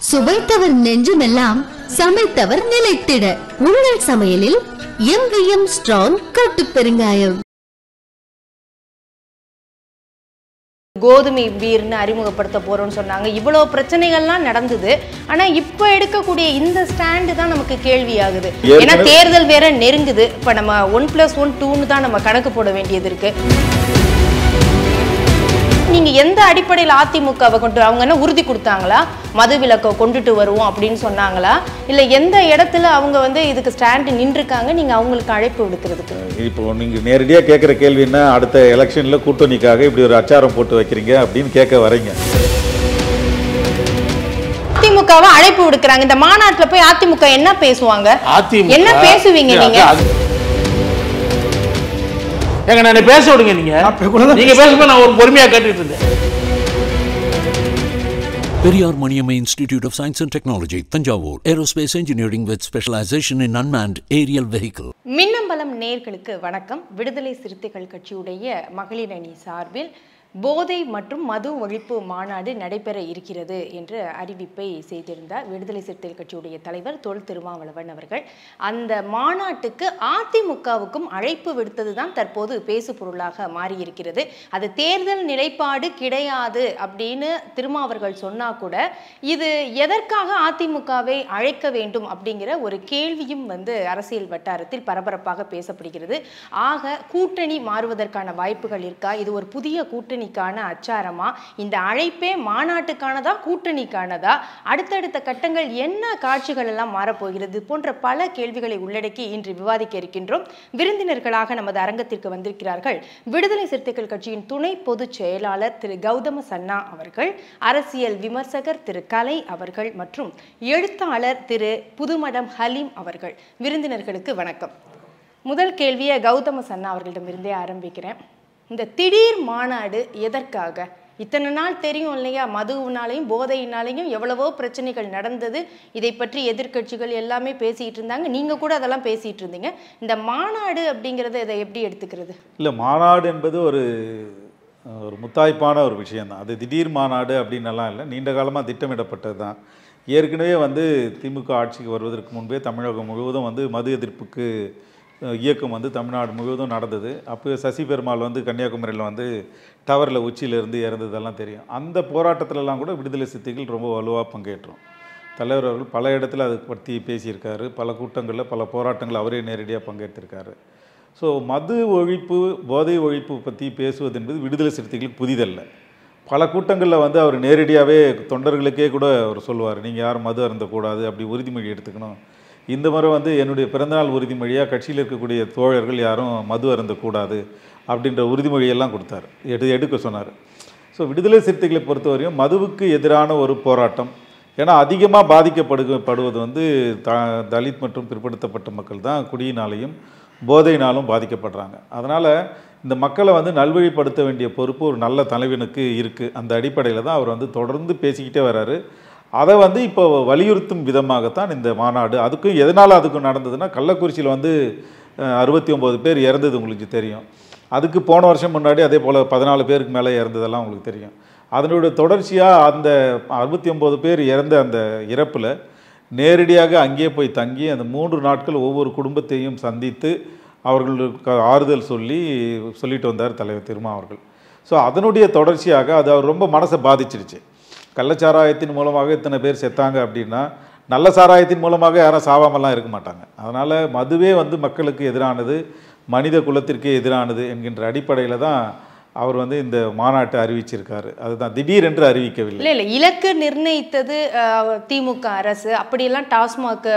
சுவைத்தவர் நெஞ்சுமெல்லாம் சமைத்தவர் நிலைத்திட உங்கள் சமையலில் MVM strong கட்டு பெருங்காயம். கோதுமை பீர்னு அறிமுகப்படுத்த போறோம்னு சொன்னாங்க. இவ்வளவு பிரச்சனைகள்லாம் நடந்தது. ஆனா இப்ப எடுக்கக்கூடிய இந்த ஸ்டாண்டு தான் நமக்கு கேள்வி ஆகுது. ஏன்னா தேர்தல் வேற நெருங்குது. இப்ப நம்ம 1+1 2ன்னு தான் நம்ம கணக்கு போட வேண்டியது இருக்கு. நீங்க எந்த அடிப்படையில் அதிமுகவை கொண்டு அவங்க என்ன உறுதி கொடுத்தாங்களா? மது விலக்கை கொண்டுட்டு வருவோம் அப்படின்னு சொன்னாங்களா? இல்ல எந்த இடத்துல அவங்க இதுக்கு ஸ்டாண்ட் நின்றுருக்காங்க நீங்க அவங்களுக்கு அழைப்பு விடுக்கிறதுக்கு? இப்போ நீங்க நேரடியா கேட்குற கேள்வி என்ன, அடுத்த எலெக்ஷன்ல கூட்டணிக்காக இப்படி ஒரு அச்சாரம் போட்டு வைக்கிறீங்க அப்படின்னு கேட்க வரீங்க. அதிமுகவை அழைப்பு விடுக்கிறாங்க. இந்த மாநாட்டுல போய் அதிமுக என்ன பேசுவாங்க? என்ன பேசுவீங்க நீங்க? ஏங்க நான் பேச விடுங்க. நீங்க பேசும்போது நான் ஒரு பொறுமையா கேட்டுட்டு இருந்தேன். Periyar Maniamma Institute of Science and Technology, Tanjavur. Aerospace Engineering with specialization in unmanned aerial vehicle. Minnambalam நேயர்களுக்கு வணக்கம். விடுதலை சிறுத்தைகள் கட்சியுடைய மகளிர் அணி சார்பில் போதை மற்றும் மது ஒழிப்பு மாநாடு நடைபெற இருக்கிறது என்ற அறிவிப்பை செய்திருந்தார் விடுதலை சிறுத்தைகள் கட்சியுடைய தலைவர் தொல் திருமாவளவன் அவர்கள். அந்த மாநாட்டுக்கு அதிமுகவுக்கும் அழைப்பு விடுத்ததுதான் தற்போது பேசு பொருளாக மாறியிருக்கிறது. அது தேர்தல் நிலைப்பாடு கிடையாது அப்படின்னு திருமாவர்கள் சொன்னா கூட இது எதற்காக அதிமுகவை அழைக்க வேண்டும் அப்படிங்கிற ஒரு கேள்வியும் அரசியல் வட்டாரத்தில் பரபரப்பாக பேசப்படுகிறது. ஆக கூட்டணி மாறுவதற்கான வாய்ப்புகள் இருக்கா? இது ஒரு புதிய கூட்டணி அச்சாரமா? இந்த அழைப்பே மாநாட்டுக்கானதா கூட்டணிக்கானதா? அடுத்தடுத்த கட்டங்கள் என்ன காட்சிகள் எல்லாம் மாறப்போகிறது போன்ற பல கேள்விகளை உள்ளடக்கி இன்று விவாதிக்க இருக்கின்றோம். விருந்தினர்களாக நமது அரங்கத்திற்கு வந்திருக்கிறார்கள் விடுதலை சிறுத்தைகள் கட்சியின் துணை பொதுச் செயலாளர் திரு கௌதம சன்னா அவர்கள், அரசியல் விமர்சகர் திரு கலை அவர்கள் மற்றும் எழுத்தாளர் திரு புதுமடம் ஹலீம் அவர்கள். விருந்தினர்களுக்கு வணக்கம். முதல் கேள்வியை கௌதம சன்னா அவர்களிடமிருந்தே ஆரம்பிக்கிறேன். இந்த திடீர் மாநாடு எதற்காக? இத்தனை நாள் தெரியும் இல்லையா, மதுவினாலையும் போதையினாலையும் எவ்வளவோ பிரச்சனைகள் நடந்தது. இதை பற்றி எதிர்கட்சிகள் எல்லாமே பேசிட்டு இருந்தாங்க, நீங்க கூட அதெல்லாம் பேசிட்டு இருந்தீங்க. இந்த மாநாடு அப்படிங்கறத இதை எப்படி எடுத்துக்கிறது? இல்ல, மாநாடு என்பது ஒரு முத்தாய்ப்பான ஒரு விஷயம் தான். அது திடீர் மாநாடு அப்படின்னு எல்லாம் இல்லை, நீண்ட காலமாக திட்டமிடப்பட்டது தான். ஏற்கனவே திமுக ஆட்சிக்கு வருவதற்கு முன்பே தமிழகம் முழுவதும் மது எதிர்ப்புக்கு இயக்கம் தமிழ்நாடு முழுவதும் நடந்தது. அப்போ சசி பெருமாள் கன்னியாகுமரியில் டவரில் உச்சியிலிருந்து இறந்ததெல்லாம் தெரியும். அந்த போராட்டத்திலலாம் கூட விடுதலை சிறுத்தைகள் ரொம்ப வலுவாக பங்கேற்றோம். தலைவர் அவர்கள் பல இடத்துல அதை பற்றி பேசியிருக்காரு. பல கூட்டங்களில் பல போராட்டங்கள் அவரே நேரடியாக பங்கேற்றிருக்காரு. ஸோ மது ஒழிப்பு போதை ஒழிப்பு பற்றி பேசுவது என்பது விடுதலை சிறுத்தைகளுக்கு புதிதல்ல. பல கூட்டங்களில் அவர் நேரடியாகவே தொண்டர்களுக்கே கூட அவர் சொல்லுவார், நீங்கள் யாரும் மது அருந்தக்கூடாது, அப்படி உறுதிமொழி எடுத்துக்கணும். இந்த முறை என்னுடைய பிறந்தநாள் உறுதிமொழியாக கட்சியில் இருக்கக்கூடிய தோழர்கள் யாரும் மது அருந்தக்கூடாது அப்படின்ற உறுதிமொழியெல்லாம் கொடுத்தார், எடுக்க சொன்னார். ஸோ விடுதலை சிறுத்தைகளை பொறுத்தவரையும் மதுவுக்கு எதிரான ஒரு போராட்டம். ஏன்னா அதிகமாக பாதிக்கப்படுவது தலித் மற்றும் பிற்படுத்தப்பட்ட மக்கள் தான் குடியினாலையும் போதையினாலும் பாதிக்கப்படுறாங்க. அதனால் இந்த மக்களை நல்வழிப்படுத்த வேண்டிய பொறுப்பு ஒரு நல்ல தலைவனுக்கு இருக்குது. அந்த அடிப்படையில் தான் அவர் தொடர்ந்து பேசிக்கிட்டே வர்றாரு. அதை இப்போ வலியுறுத்தும் விதமாகத்தான் இந்த மாநாடு. அதுக்கும் நடந்ததுன்னா, கள்ளக்குறிச்சியில் 69 பேர் இறந்தது உங்களுக்கு தெரியும். அதுக்கு போன வருஷம் முன்னாடி அதே போல் 14 பேருக்கு மேலே இறந்ததெல்லாம் உங்களுக்கு தெரியும். அதனுடைய தொடர்ச்சியாக அந்த 69 பேர் இறந்த அந்த இறப்பில் நேரடியாக அங்கேயே போய் தங்கி அந்த 3 நாட்கள் ஒவ்வொரு குடும்பத்தையும் சந்தித்து அவர்களுக்கு ஆறுதல் சொல்லிட்டு வந்தார் தலைவர் திருமாவர்கள். ஸோ அதனுடைய தொடர்ச்சியாக அது அவர் ரொம்ப மனசை பாதிச்சிருச்சு. கள்ளச்சாராயத்தின் மூலமாக இத்தனை பேர் செத்தாங்க அப்படின்னா, நல்ல சாராயத்தின் மூலமாக யாரும் சாவாமலாம் இருக்க மாட்டாங்க. அதனால் மதுவே மக்களுக்கு எதிரானது, மனித குலத்திற்கே எதிரானது என்கின்ற அடிப்படையில் தான் அவர் இந்த மாநாட்டை அறிவிச்சிருக்காரு. அதுதான் திடீர் என்று அறிவிக்கவில்லை. இல்லை, இலக்கு நிர்ணயித்தது திமுக அரசு. அப்படியெல்லாம் டாஸ்மாக்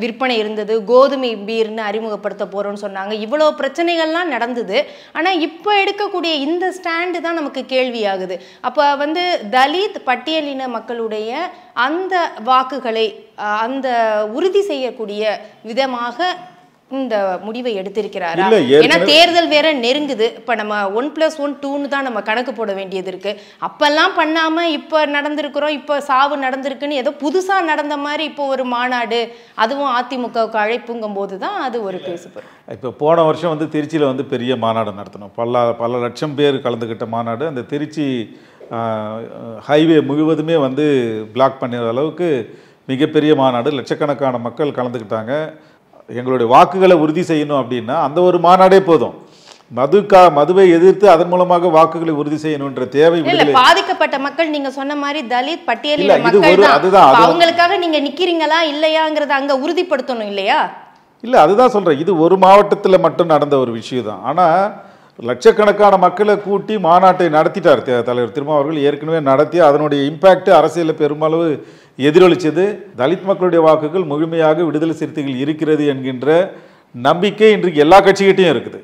விற்பனை இருந்தது, கோதுமை பீர்னு அறிமுகப்படுத்த போறோம்னு சொன்னாங்க. இவ்வளவு பிரச்சனைகள்லாம் நடந்தது. ஆனா இப்ப எடுக்கக்கூடிய இந்த ஸ்டாண்டு தான் நமக்கு கேள்வி ஆகுது. அப்ப தலித் பட்டியலின மக்களுடைய அந்த வாக்குகளை அந்த உறுதி செய்யக்கூடிய விதமாக இந்த முடிவை எடுத்திருக்கிறாரா? ஏன்னா தேர்தல் வேற நெருங்குது. இப்ப நம்ம 1+1 2ன்னு தான் நம்ம கணக்கு போட வேண்டியது இருக்கு. அப்பெல்லாம் பண்ணாம இப்ப நடந்திருக்கிறோம், இப்ப சாவு நடந்திருக்குன்னு ஏதோ புதுசா நடந்த மாதிரி இப்போ ஒரு மாநாடு, அதுவும் அதிமுகவுக்கு அழைப்புங்கும் போது தான் அது ஒரு பேசுபொருள். இப்போ போன வருஷம் திருச்சியில் பெரிய மாநாடு நடத்தணும். பல லட்சம் பேர் கலந்துக்கிட்ட மாநாடு. அந்த திருச்சி ஹைவே முழுவதுமே வந்து பிளாக் பண்ணுற அளவுக்கு மிகப்பெரிய மாநாடு, லட்சக்கணக்கான மக்கள் கலந்துக்கிட்டாங்க. எங்களுடைய வாக்குகளை உறுதி செய்யணும் அப்படின்னா அந்த ஒரு மாநாடே போதும். மதுவை எதிர்த்து அதன் மூலமாக வாக்குகளை உறுதி செய்யணும்ன்ற தேவை பாதிக்கப்பட்ட மக்கள் நீங்க சொன்ன மாதிரி தலித் பட்டியலின மக்கள் தான். அவங்களுக்காக நீங்க நிக்கிறீங்களா இல்லையாங்கிறத அங்க உறுதிப்படுத்தணும் இல்லையா? இல்ல, அதுதான் சொல்றேன். இது ஒரு மாவட்டத்தில் மட்டும் நடந்த ஒரு விஷயம் தான். ஆனா லட்சக்கணக்கான மக்களை கூட்டி மாநாட்டை நடத்திட்டார் தலைவர் திருமாவர்கள். ஏற்கனவே நடத்தி அதனுடைய இம்பாக்ட் அரசியலில் பெருமளவு எதிரொலிச்சது. தலித் மக்களுடைய வாக்குகள் முழுமையாக விடுதலை சிறுத்தைகள் இருக்கிறது என்கின்ற நம்பிக்கை இன்றைக்கு எல்லா கட்சிகிட்டையும் இருக்குது.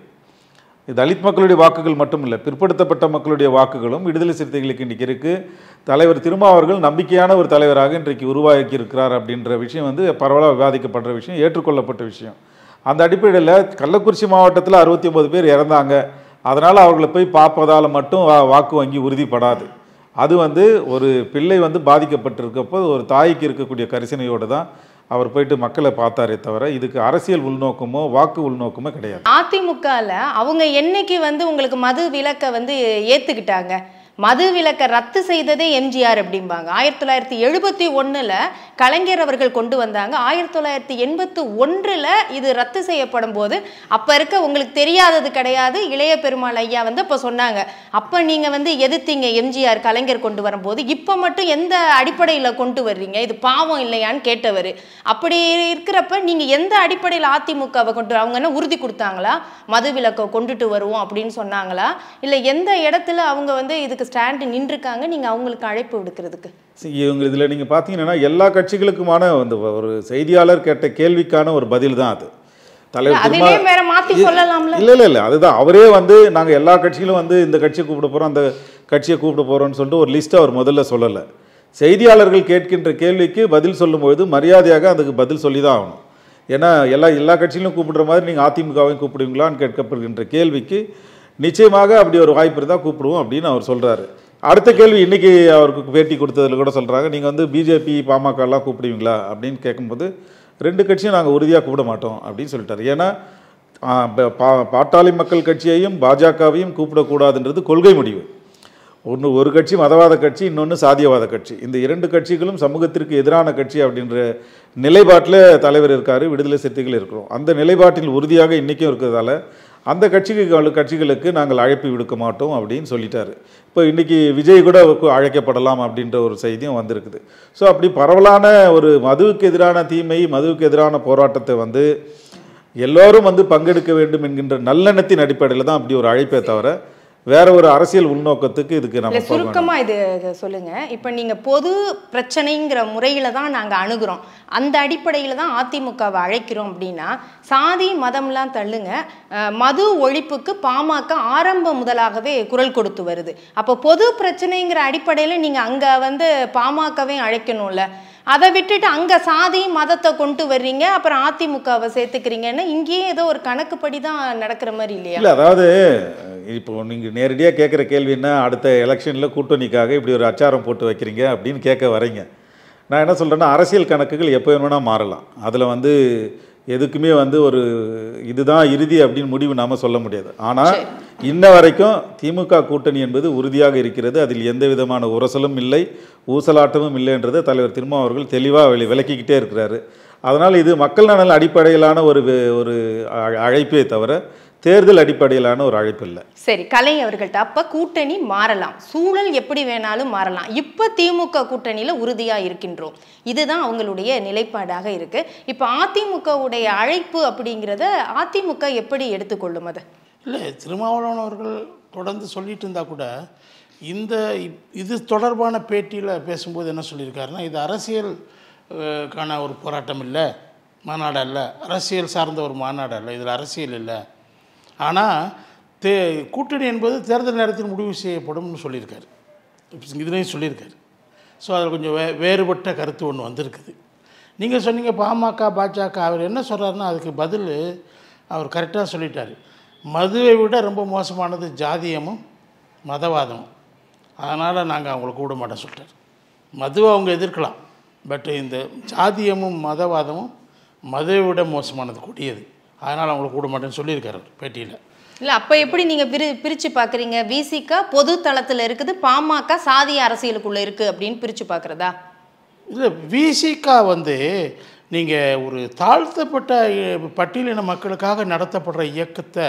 தலித் மக்களுடைய வாக்குகள் மட்டும் இல்லை, பிற்படுத்தப்பட்ட மக்களுடைய வாக்குகளும் விடுதலை சிறுத்தைகளுக்கு இன்றைக்கி இருக்குது. தலைவர் திருமாவர்கள் நம்பிக்கையான ஒரு தலைவராக இன்றைக்கு உருவாக்கி இருக்கிறார் அப்படின்ற விஷயம் வந்து பரவலாக விவாதிக்கப்படுற விஷயம், ஏற்றுக்கொள்ளப்பட்ட விஷயம். அந்த அடிப்படையில் கள்ளக்குறிச்சி மாவட்டத்தில் 69 பேர் இறந்தாங்க, அதனால் அவர்களை போய் பார்ப்பதால் மட்டும் வாக்கு வங்கி உறுதிப்படாது. அது வந்து ஒரு பிள்ளை வந்து பாதிக்கப்பட்டிருக்கப்போ ஒரு தாய்க்கு இருக்கக்கூடிய கரிசனையோடு தான் அவர் போயிட்டு மக்களை பார்த்தாரே தவிர இதுக்கு அரசியல் உள்நோக்கமோ வாக்கு உள்நோக்கமோ கிடையாது. அதிமுகவில் அவங்க என்னைக்கு வந்து உங்களுக்கு மது விலக்கை வந்து ஏற்றுக்கிட்டாங்க? மது விலக்கை ரத்து செய்ததே எம்ஜிஆர் அப்படிம்பாங்க. 1971 கலைஞர் அவர்கள் கொண்டு வந்தாங்க. 1981 இது ரத்து செய்யப்படும் போது அப்போ இருக்க உங்களுக்கு தெரியாதது கிடையாது. இளைய பெருமாள் ஐயா வந்து அப்போ சொன்னாங்க, அப்போ நீங்கள் வந்து எதிர்த்தீங்க எம்ஜிஆர் கலைஞர் கொண்டு வரும்போது, இப்போ மட்டும் எந்த அடிப்படையில் கொண்டு வர்றீங்க, இது பாவம் இல்லையான்னு கேட்டவர். அப்படி இருக்கிறப்ப நீங்கள் எந்த அடிப்படையில் அதிமுகவை கொண்டு அவங்க என்ன உறுதி கொடுத்தாங்களா? மது விலக்கை கொண்டுட்டு வருவோம் அப்படின்னு சொன்னாங்களா? இல்லை எந்த இடத்துல அவங்க வந்து இதுக்கு ஸ்டாண்ட் நின்றுருக்காங்க நீங்க அவங்களுக்கு அழைப்பு விடுக்கிறதுக்கு? இவங்க இதில் நீங்கள் பார்த்தீங்கன்னா எல்லா கட்சிகளுக்குமான வந்து ஒரு செய்தியாளர் கேட்ட கேள்விக்கான ஒரு பதில் தான் அது. தலைவர் இல்லை அதுதான் அவரே வந்து நாங்கள் எல்லா கட்சிகளும் வந்து இந்த கட்சியை கூப்பிட போகிறோம் அந்த கட்சியை கூப்பிட போகிறோம்னு சொல்லிட்டு ஒரு லிஸ்ட்டை அவர் முதல்ல சொல்லலை. செய்தியாளர்கள் கேட்கின்ற கேள்விக்கு பதில் சொல்லும்போது மரியாதையாக அதுக்கு பதில் சொல்லி தான் ஆகணும். ஏன்னா எல்லா கட்சியிலும் கூப்பிடுற மாதிரி நீங்கள் அதிமுகவையும் கூப்பிடுவீங்களான்னு கேட்கப்படுகின்ற கேள்விக்கு நிச்சயமாக அப்படி ஒரு வாய்ப்பு இருந்தால் கூப்பிடுவோம் அப்படின்னு அவர் சொல்கிறாரு. அடுத்த கேள்வி இன்றைக்கி அவருக்கு பேட்டி கொடுத்ததில் கூட சொல்கிறாங்க, நீங்கள் வந்து பிஜேபி பாமகலாம் கூப்பிடுவீங்களா அப்படின்னு கேட்கும்போது 2 கட்சியும் நாங்கள் உறுதியாக கூப்பிட மாட்டோம் அப்படின்னு சொல்லிட்டார். ஏன்னா பாட்டாளி மக்கள் கட்சியையும் பாஜகவையும் கூப்பிடக்கூடாதுன்றது கொள்கை முடிவு. ஒரு கட்சி மதவாத கட்சி, இன்னொன்று சாதியவாத கட்சி. இந்த 2 கட்சிகளும் சமூகத்திற்கு எதிரான கட்சி அப்படின்ற நிலைப்பாட்டில் தலைவர் இருக்கார், விடுதலை சிறுத்தைகள் இருக்கிறோம். அந்த நிலைப்பாட்டில் உறுதியாக இன்றைக்கும் இருக்கிறதால அந்த கட்சிகளுக்கு நாங்கள் அழைப்பு விடுக்க மாட்டோம் அப்படின்னு சொல்லிட்டாரு. இப்போ இன்றைக்கி விஜய் கூட அழைக்கப்படலாம் அப்படின்ற ஒரு செய்தியும் வந்திருக்குது. ஸோ அப்படி பரவலான ஒரு மதுவுக்கு எதிரான தீமை, மதுவுக்கு எதிரான போராட்டத்தை வந்து எல்லோரும் வந்து பங்கெடுக்க வேண்டும் என்கின்ற நல்லெண்ணத்தின் அடிப்படையில் தான் அப்படி ஒரு அழைப்பே தவிர வேற ஒரு அரசியல் உள்நோக்கத்துக்கு இதுக்கு நம்ம சுருக்கமா இது சொல்லுங்க. இப்ப நீங்க பொது பிரச்சனைங்கிற முறையில தான் நாங்க அணுகிறோம், அந்த அடிப்படையில தான் அதிமுகவை அழைக்கிறோம் அப்படின்னா சாதி மதம்லாம் தள்ளுங்க, மது ஒழிப்புக்கு பாமக ஆரம்பம் முதலாகவே குரல் கொடுத்து வருது. அப்போ பொது பிரச்சனைங்கிற அடிப்படையில நீங்க அங்க வந்து பாமகவே அழைக்கணும்ல, அதை விட்டுட்டு அங்க சாதி மதத்தை கொண்டு வர்றீங்க, அப்புறம் அதிமுகவை சேர்த்துக்கிறீங்கன்னா இங்கேயே ஏதோ ஒரு கணக்குப்படி தான் நடக்கிற மாதிரி இல்லையா? இல்லை, அதாவது இப்போ நீங்கள் நேரடியாக கேட்குற கேள்வி என்ன, அடுத்த எலெக்ஷனில் கூட்டணிக்காக இப்படி ஒரு அச்சாரம் போட்டு வைக்கிறீங்க அப்படின்னு கேட்க வரீங்க. நான் என்ன சொல்கிறேன்னா, அரசியல் கணக்குகள் எப்போ வேணும்னா மாறலாம். அதில் வந்து எதுக்குமே வந்து ஒரு இதுதான் இறுதி அப்படின்னு முடிவு நாம் சொல்ல முடியாது. ஆனால் இன்ன வரைக்கும் திமுக கூட்டணி என்பது உறுதியாக இருக்கிறது. அதில் எந்த விதமான உரசலும் இல்லை, ஊசலாட்டமும் இல்லைன்றதை தலைவர் திருமாவர்கள் தெளிவாக விளக்கிக்கிட்டே இருக்கிறாரு. அதனால் இது மக்கள் நலன் அடிப்படையிலான ஒரு அழைப்பே தவிர தேர்தல் அடிப்படையிலான ஒரு அழைப்பு இல்லை. சரி, கலை அவர்கள்ட்ட அப்ப கூட்டணி மாறலாம், சூழல் எப்படி வேணாலும் மாறலாம், இப்ப திமுக கூட்டணியில உறுதியா இருக்கின்றோம், இதுதான் அவங்களுடைய நிலைப்பாடாக இருக்கு. இப்ப அதிமுகவுடைய அழைப்பு அப்படிங்கிறத அதிமுக எப்படி எடுத்துக்கொள்ளும்? அதை இல்லை, திருமாவளவன் அவர்கள் தொடர்ந்து சொல்லிட்டு இருந்தா கூட இது தொடர்பான பேட்டியில் பேசும்போது என்ன சொல்லியிருக்காருன்னா, இது அரசியல் ஒரு போராட்டம் இல்லை, மாநாடு அல்ல, அரசியல் சார்ந்த ஒரு மாநாடு அல்ல, இதில் அரசியல் இல்லை, ஆனால் கூட்டணி என்பது தேர்தல் நேரத்தில் முடிவு செய்யப்படும்னு சொல்லியிருக்காரு. இதுலேயும் சொல்லியிருக்காரு. ஸோ அதில் கொஞ்சம் வேறுபட்ட கருத்து ஒன்று வந்திருக்குது. நீங்கள் சொன்னீங்க பாமக பாஜக, அவர் என்ன சொல்கிறாருன்னா அதுக்கு பதில் அவர் கரெக்டாக சொல்லிட்டார். மதுவை விட ரொம்ப மோசமானது ஜாதியமும் மதவாதமும், அதனால் நாங்கள் அவங்கள கூட மாட்டோம் சொல்லிட்டார். மதுவை அவங்க எதிர்க்கலாம், பட் இந்த ஜாதியமும் மதவாதமும் மதுவை விட மோசமானது, கொடியது, அதனால் அவங்கள கூட மாட்டேன்னு சொல்லியிருக்காரு பேட்டியில். இல்லை அப்போ எப்படி நீங்கள் பிரித்து பார்க்குறீங்க? விசிக பொது தளத்தில் இருக்குது, பாமக சாதிய அரசியலுக்குள்ளே இருக்குது அப்படின்னு பிரித்து பார்க்குறதா? இல்லை, விசிக வந்து நீங்கள் ஒரு தாழ்த்தப்பட்ட பட்டியலின மக்களுக்காக நடத்தப்படுற இயக்கத்தை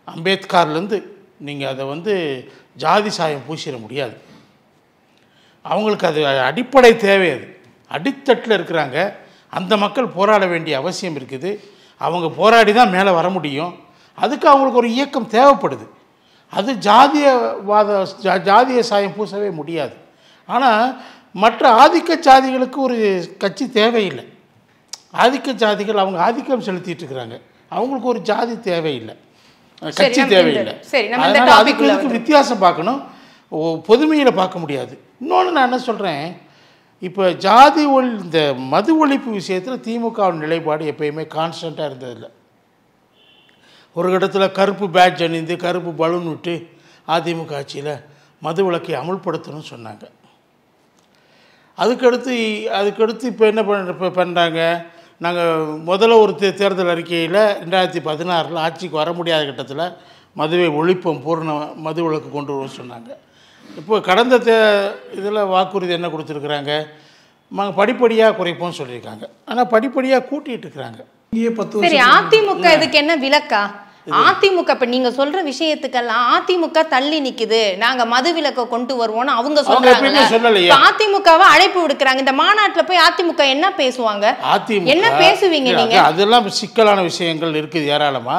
அம்பேத்கர்லேருந்து நீங்கள் அதை வந்து ஜாதி சாயம் பூசிட முடியாது. அவங்களுக்கு அது அடிப்படை தேவை. அது அடித்தட்டில் இருக்கிறாங்க. அந்த மக்கள் போராட வேண்டிய அவசியம் இருக்குது. அவங்க போராடி தான் மேலே வர முடியும். அதுக்கு அவங்களுக்கு ஒரு இயக்கம் தேவைப்படுது. அது ஜாதிய சாயம் பூசவே முடியாது. ஆனால் மற்ற ஆதிக்க ஜாதிகளுக்கு ஒரு கட்சி தேவையில்லை. ஆதிக்க ஜாதிகள் அவங்க ஆதிக்கம் செலுத்திட்டு இருக்கிறாங்க. அவங்களுக்கு ஒரு ஜாதி தேவையில்லை, கட்சி தேவையில்லை. அதனால் அதுக்கு இதுக்கு வித்தியாசம் பார்க்கணும், பொதுமையில் பார்க்க முடியாது. இன்னொன்று நான் என்ன சொல்கிறேன், இப்போ இந்த மது ஒழிப்பு விஷயத்தில் திமுகவின் நிலைப்பாடு எப்பயுமே கான்ஸ்டண்ட்டாக இருந்ததில்லை. ஒரு இடத்துல கருப்பு பேட்ஜ் அணிந்து கருப்பு பலூன் விட்டு அதிமுக ஆட்சியில் மது விலக்கை அமுல்படுத்தணும்னு சொன்னாங்க. அதுக்கடுத்து இப்போ என்ன பண்ணுறாங்க, நாங்கள் முதல்ல ஒரு தேர்தல் அறிக்கையில் 2016 ஆட்சிக்கு வர முடியாத கட்டத்தில் மதுவை ஒழிப்போம், பூர்ண மது விலக்கு கொண்டு வருவோம் சொன்னாங்க. இப்போ கடந்த இதில் வாக்குறுதி என்ன கொடுத்துருக்குறாங்க, படிப்படியாக குறைப்போம்னு சொல்லியிருக்காங்க. ஆனால் படிப்படியாக கூட்டிகிட்டு இருக்கிறாங்க. சரி, அதிமுக இதுக்கு என்ன விலக்கா? அதிமுக இப்ப நீங்க சொல்ற விஷயத்துக்கெல்லாம் அதிமுக தள்ளி நிக்குது, நாங்க மது விலக்க கொண்டு வருவோம்னு அவங்க சொல்றாங்க. அதிமுகவை அழைப்பு விடுக்கிறாங்க. இந்த மாநாட்டுல போய் அதிமுக என்ன பேசுவாங்க, என்ன பேசுவீங்க நீங்க? அதெல்லாம் சிக்கலான விஷயங்கள் இருக்குது ஏராளமா.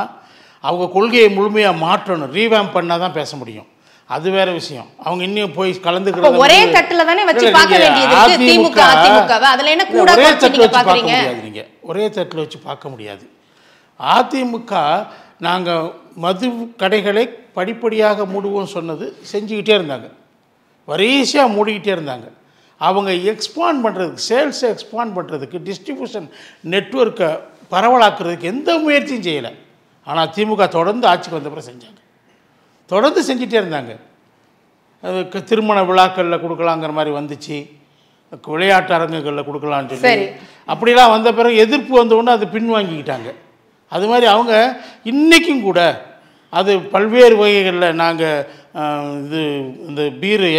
அவங்க கொள்கையை முழுமையா மாற்றணும், ரீவாம்ப் பண்ணாதான் பேச முடியும். அது வேற விஷயம். அவங்க இன்னும் போய் கலந்துக்கிறது ஒரே தட்டுல தானே வச்சு பார்க்க வேண்டியது இருக்கு. திமுக அதிமுகவை அதுல என்ன கூட வச்சு பாக்குறீங்க? நீங்க ஒரே தட்டுல வச்சு பார்க்க முடியாது. அதிமுக நாங்கள் மது கடைகளை படிப்படியாக மூடுவோம் சொன்னது செஞ்சுக்கிட்டே இருந்தாங்க, வரிசையாக மூடிக்கிட்டே இருந்தாங்க. அவங்க எக்ஸ்பாண்ட் பண்ணுறதுக்கு, சேல்ஸை எக்ஸ்பாண்ட் பண்ணுறதுக்கு, டிஸ்ட்ரிபியூஷன் நெட்வொர்க்கை பரவலாக்குறதுக்கு எந்த முயற்சியும் செய்யலை. ஆனால் திமுக தொடர்ந்து ஆட்சிக்கு வந்த பிறகு செஞ்சாங்க, தொடர்ந்து செஞ்சிட்டே இருந்தாங்க. அதுக்கு திருமண விழாக்களில் கொடுக்கலாங்கிற மாதிரி வந்துச்சு, விளையாட்டு அரங்குகளில் கொடுக்கலான்னு சொல்லி அப்படிலாம் வந்த பிறகு எதிர்ப்பு வந்தவுடனே அது பின்வாங்கிக்கிட்டாங்க. அது மாதிரி அவங்க இன்றைக்கும் கூட அது பல்வேறு வகைகளில் நாங்கள் இந்த பீரு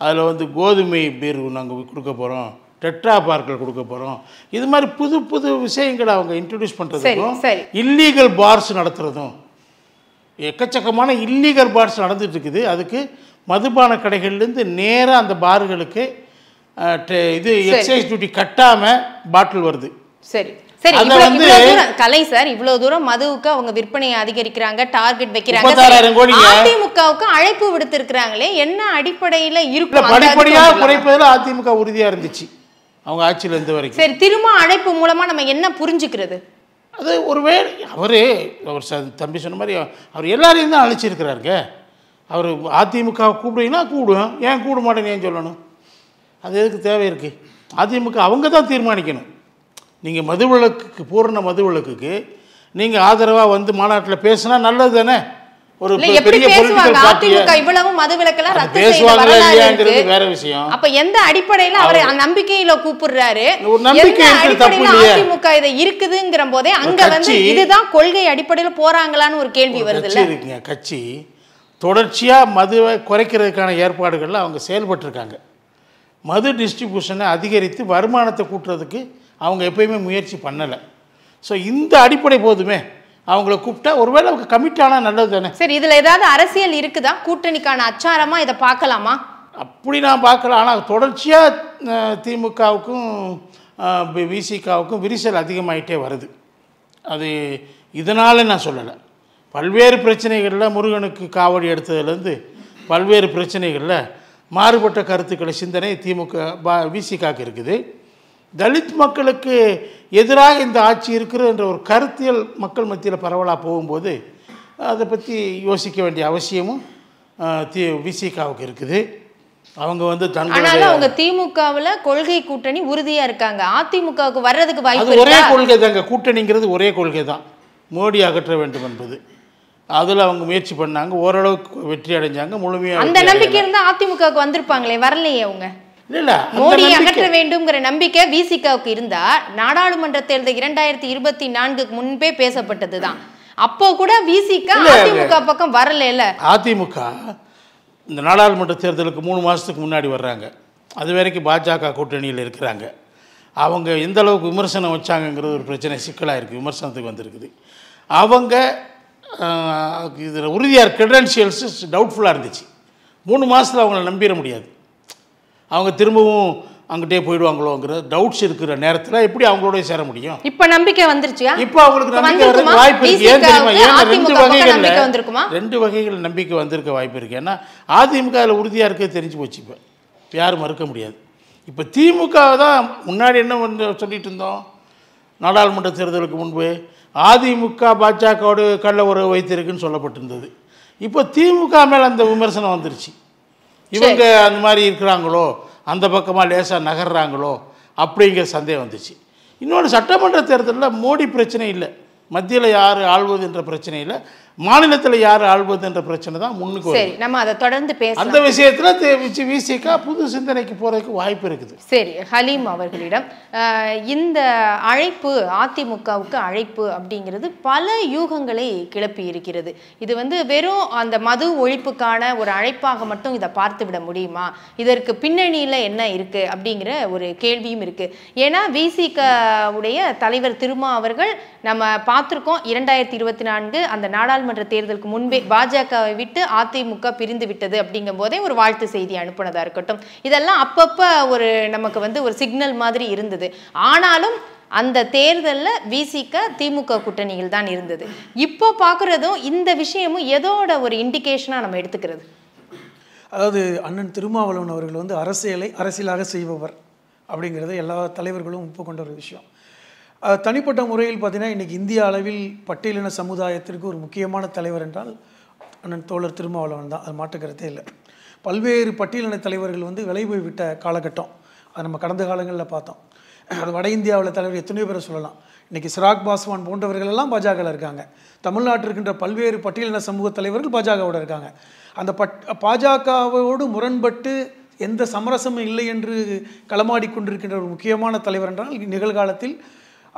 அதில் வந்து கோதுமை பீர் நாங்கள் கொடுக்க போகிறோம், டெட்ரா பார்க்கில் கொடுக்க போகிறோம், இது மாதிரி புது புது விஷயங்களை அவங்க இன்ட்ரடியூஸ் பண்ணுறதுக்கும் இல்லீகல் பார்ஸ் நடத்துகிறதும், எக்கச்சக்கமான இல்லீகல் பார்ஸ் நடந்துட்டு இருக்குது. அதுக்கு மதுபான கடைகள்லேருந்து நேராக அந்த பார்களுக்கு எக்ஸைஸ் டியூட்டி கட்டாமல் பாட்டில் வருது. சரி சரி, கலை சார் இவ்வளவு தூரம் மதுவுக்கு அவங்க விற்பனையை அதிகரிக்கிறாங்க, டார்கெட் வைக்கிறாங்க, அதிமுகவுக்கு அழைப்பு விடுத்திருக்கிறாங்களே, என்ன அடிப்படையில் இருக்கும்? படிப்படியா குறைப்பதில் அதிமுக உறுதியா இருந்துச்சு அவங்க ஆட்சியில் இருந்த வரைக்கும். சரி, திரும்ப அழைப்பு மூலமா நம்ம என்ன புரிஞ்சுக்கிறது? அது ஒருவேளை அவர் தம்பி சொன்ன மாதிரி அவர் எல்லாரையும் தான் அழைச்சிருக்கிறாருங்க. அவர் அதிமுக கூப்பிடுவீங்கன்னா கூப்பிடுவேன், ஏன் கூட மாட்டேன்னு ஏன் சொல்லணும்? அது எதுக்கு தேவை இருக்குது? அதிமுக அவங்க தான் தீர்மானிக்கணும். நீங்கள் மதுவிலக்குக்கு, பூரண மதுவிலக்குக்கு நீங்கள் ஆதரவாக வந்து மாநாட்டில் பேசினா நல்லது தானே. ஒரு பெரிய வேற விஷயம். அப்ப எந்த அடிப்படையில அவர் நம்பிக்கையில கூப்பிடுறாரு, அதிமுக இதை இருக்குதுங்கிற போதே அங்க வந்து இதுதான் கொள்கை அடிப்படையில் போறாங்களான்னு ஒரு கேள்வி வருது. கட்சி தொடர்ச்சியா மதுவை குறைக்கிறதுக்கான ஏற்பாடுகள்ல அவங்க செயல்பட்டு மது டிஸ்ட்ரிபியூஷனை அதிகரித்து வருமானத்தை கூட்டுறதுக்கு அவங்க எப்பயுமே முயற்சி பண்ணலை. ஸோ இந்த அடிப்படை போதுமே, அவங்கள கூப்பிட்டா ஒருவேளை அவங்க கமிட் ஆனால் நல்லது தானே. சரி, இதில் ஏதாவது அரசியல் இருக்குதா? கூட்டணிக்கான அச்சாரமா இதை பார்க்கலாமா? அப்படி நான் பார்க்கலாம். ஆனால் தொடர்ச்சியாக திமுகவுக்கும் விசிகாவுக்கும் விரிசல் அதிகமாகிட்டே வருது. அது இதனால் நான் சொல்லலை, பல்வேறு பிரச்சனைகளில் முருகனுக்கு காவடி எடுத்ததுலேருந்து பல்வேறு பிரச்சனைகளில் மாறுபட்ட கருத்துக்களை சிந்தனை திமுக விசிகாவுக்கு இருக்குது. தலித் மக்களுக்கு எதிராக இந்த ஆட்சி இருக்கிறன்ற ஒரு கருத்தியல் மக்கள் மத்தியில் பரவலாக போகும்போது அதை பற்றி யோசிக்க வேண்டிய அவசியமும் விசிகாவுக்கு இருக்குது. அவங்க வந்து அவங்க திமுகவில் கொள்கை கூட்டணி உறுதியாக இருக்காங்க, அதிமுகவுக்கு வர்றதுக்கு வாய்ப்பு ஒரே கொள்கை தாங்க. கூட்டணிங்கிறது ஒரே கொள்கை தான், மோடி அகற்ற வேண்டும் என்பது. அதில் அவங்க முயற்சி பண்ணாங்க, ஓரளவுக்கு வெற்றி அடைஞ்சாங்க. முழுமையாக அந்த நம்பிக்கை இருந்தால் அதிமுகவுக்கு வந்திருப்பாங்களே, வரலையே அவங்க. இல்லை, மோடி அகற்ற வேண்டும்ங்கிற நம்பிக்கை விசிகாவுக்கு இருந்தா நாடாளுமன்ற தேர்தல் 2024 முன்பே பேசப்பட்டது தான். அப்போ கூட விசிக அதிமுக பக்கம் வரல. அதிமுக இந்த நாடாளுமன்ற தேர்தலுக்கு 3 மாதத்துக்கு முன்னாடி வர்றாங்க. அது வரைக்கும் பாஜக கூட்டணியில் இருக்கிறாங்க. அவங்க எந்த அளவுக்கு விமர்சனம் வச்சாங்கங்கிறது ஒரு பிரச்சனை சிக்கலாக இருக்குது, விமர்சனத்துக்கு வந்திருக்குது. அவங்க இதில் உறுதியாக கிரெடென்ஷியல்ஸு டவுட்ஃபுல்லாக இருந்துச்சு. 3 மாதத்தில் அவங்கள நம்பிட முடியாது. அவங்க திரும்பவும் அங்கிட்டே போயிடுவாங்களோங்கிற டவுட்ஸ் இருக்கிற நேரத்தில் எப்படி அவங்களோட சேர முடியும்? இப்போ நம்பிக்கை வந்துருச்சியா? இப்போ அவங்களுக்கு நம்பிக்கை வரதுக்கு வாய்ப்பு இருக்குது. ஏன் தெரியுமா? ஏன்னா 2 வகைகள் நம்பிக்கை வந்திருக்க வாய்ப்பு இருக்குது. ஏன்னா அதிமுக அதில் உறுதியாக இருக்க தெரிஞ்சு போச்சு. இப்போ யாரும் மறுக்க முடியாது. இப்போ திமுக தான் முன்னாடி என்ன சொல்லிட்டு இருந்தோம், நாடாளுமன்ற தேர்தலுக்கு முன்பு அதிமுக பாஜகவோடு கள்ள உறவு வைத்திருக்குன்னு சொல்லப்பட்டிருந்தது. இப்போ திமுக மேலே அந்த விமர்சனம் வந்துருச்சு. இவங்க அந்த மாதிரி இருக்கிறாங்களோ, அந்த பக்கமாக லேசாக நகர்றாங்களோ அப்படிங்கிற சந்தேகம் வந்துச்சு. இன்னொன்று, சட்டமன்ற தேர்தலில் மோடி பிரச்சனை இல்லை, மத்தியில் யார் ஆள்வது என்ற பிரச்சனை இல்லை, மாநிலத்தில் யார் ஆள்வது என்ற பிரச்சனை தான் முன்னுக்கு வருது. நம்ம அதை தொடர்ந்து பேசலாம். அந்த விஷயத்தில் விசிக புது சிந்தனைக்கு போகிறதுக்கு வாய்ப்பு இருக்குது. சரி, ஹலீம் அவர்களிடம் இந்த அழைப்பு, அதிமுகவுக்கு அழைப்பு அப்படிங்கிறது பல யூகங்களை கிளப்பி இருக்கிறது. இது வெறும் அந்த மது ஒழிப்புக்கான ஒரு அழைப்பாக மட்டும் இதை பார்த்து விட முடியுமா? இதற்கு பின்னணியில் என்ன இருக்குது அப்படிங்கிற ஒரு கேள்வியும் இருக்குது. ஏன்னா விசிகவுடைய தலைவர் திருமா அவர்கள் நம்ம பார்த்துருக்கோம், 2024 அந்த நாடாளுமன்ற தேர்தலுக்கு முன்பே பாஜகவை விட்டு அதிமுக பிரிந்து விட்டது அப்படிங்கும் போதே ஒரு வாழ்த்து செய்தி அனுப்புனதா இருக்கட்டும், இதெல்லாம் அப்பப்ப ஒரு நமக்கு ஒரு சிக்னல் மாதிரி இருந்தது. ஆனாலும் அந்த தேர்தலில் விசிக திமுக கூட்டணியில் தான் இருந்தது. இப்போ பார்க்குறதும் இந்த விஷயமும் எதோட ஒரு இண்டிகேஷனாக நம்ம எடுத்துக்கிறது? அதாவது அண்ணன் திருமாவளவன் அவர்கள் அரசியலை அரசியலாக செய்பவர் அப்படிங்கிறது எல்லா தலைவர்களும் ஒப்புக்கொண்ட ஒரு விஷயம். தனிப்பட்ட முறையில் பார்த்தீங்கன்னா இன்றைக்கி இந்திய அளவில் பட்டியலின சமுதாயத்திற்கு ஒரு முக்கியமான தலைவர் என்றால் அண்ணன் தோழர் திருமாவளவன் தான், அது மாற்றுக்கிறதே இல்லை. பல்வேறு பட்டியலின தலைவர்கள் விலை போய் விட்ட காலகட்டம் அது நம்ம கடந்த காலங்களில் பார்த்தோம். அது வட இந்தியாவில் தலைவர் எத்தனையோ பேரை சொல்லலாம். இன்றைக்கி சிராக் பாஸ்வான் போன்றவர்கள் எல்லாம் பாஜகவில் இருக்காங்க. தமிழ்நாட்டில் இருக்கின்ற பல்வேறு பட்டியலின சமூக தலைவர்கள் பாஜகவோடு இருக்காங்க. அந்த பாஜகவோடு முரண்பட்டு எந்த சமரசமும் இல்லை என்று களமாடி கொண்டிருக்கின்ற ஒரு முக்கியமான தலைவர் என்றால் நிகழ்காலத்தில்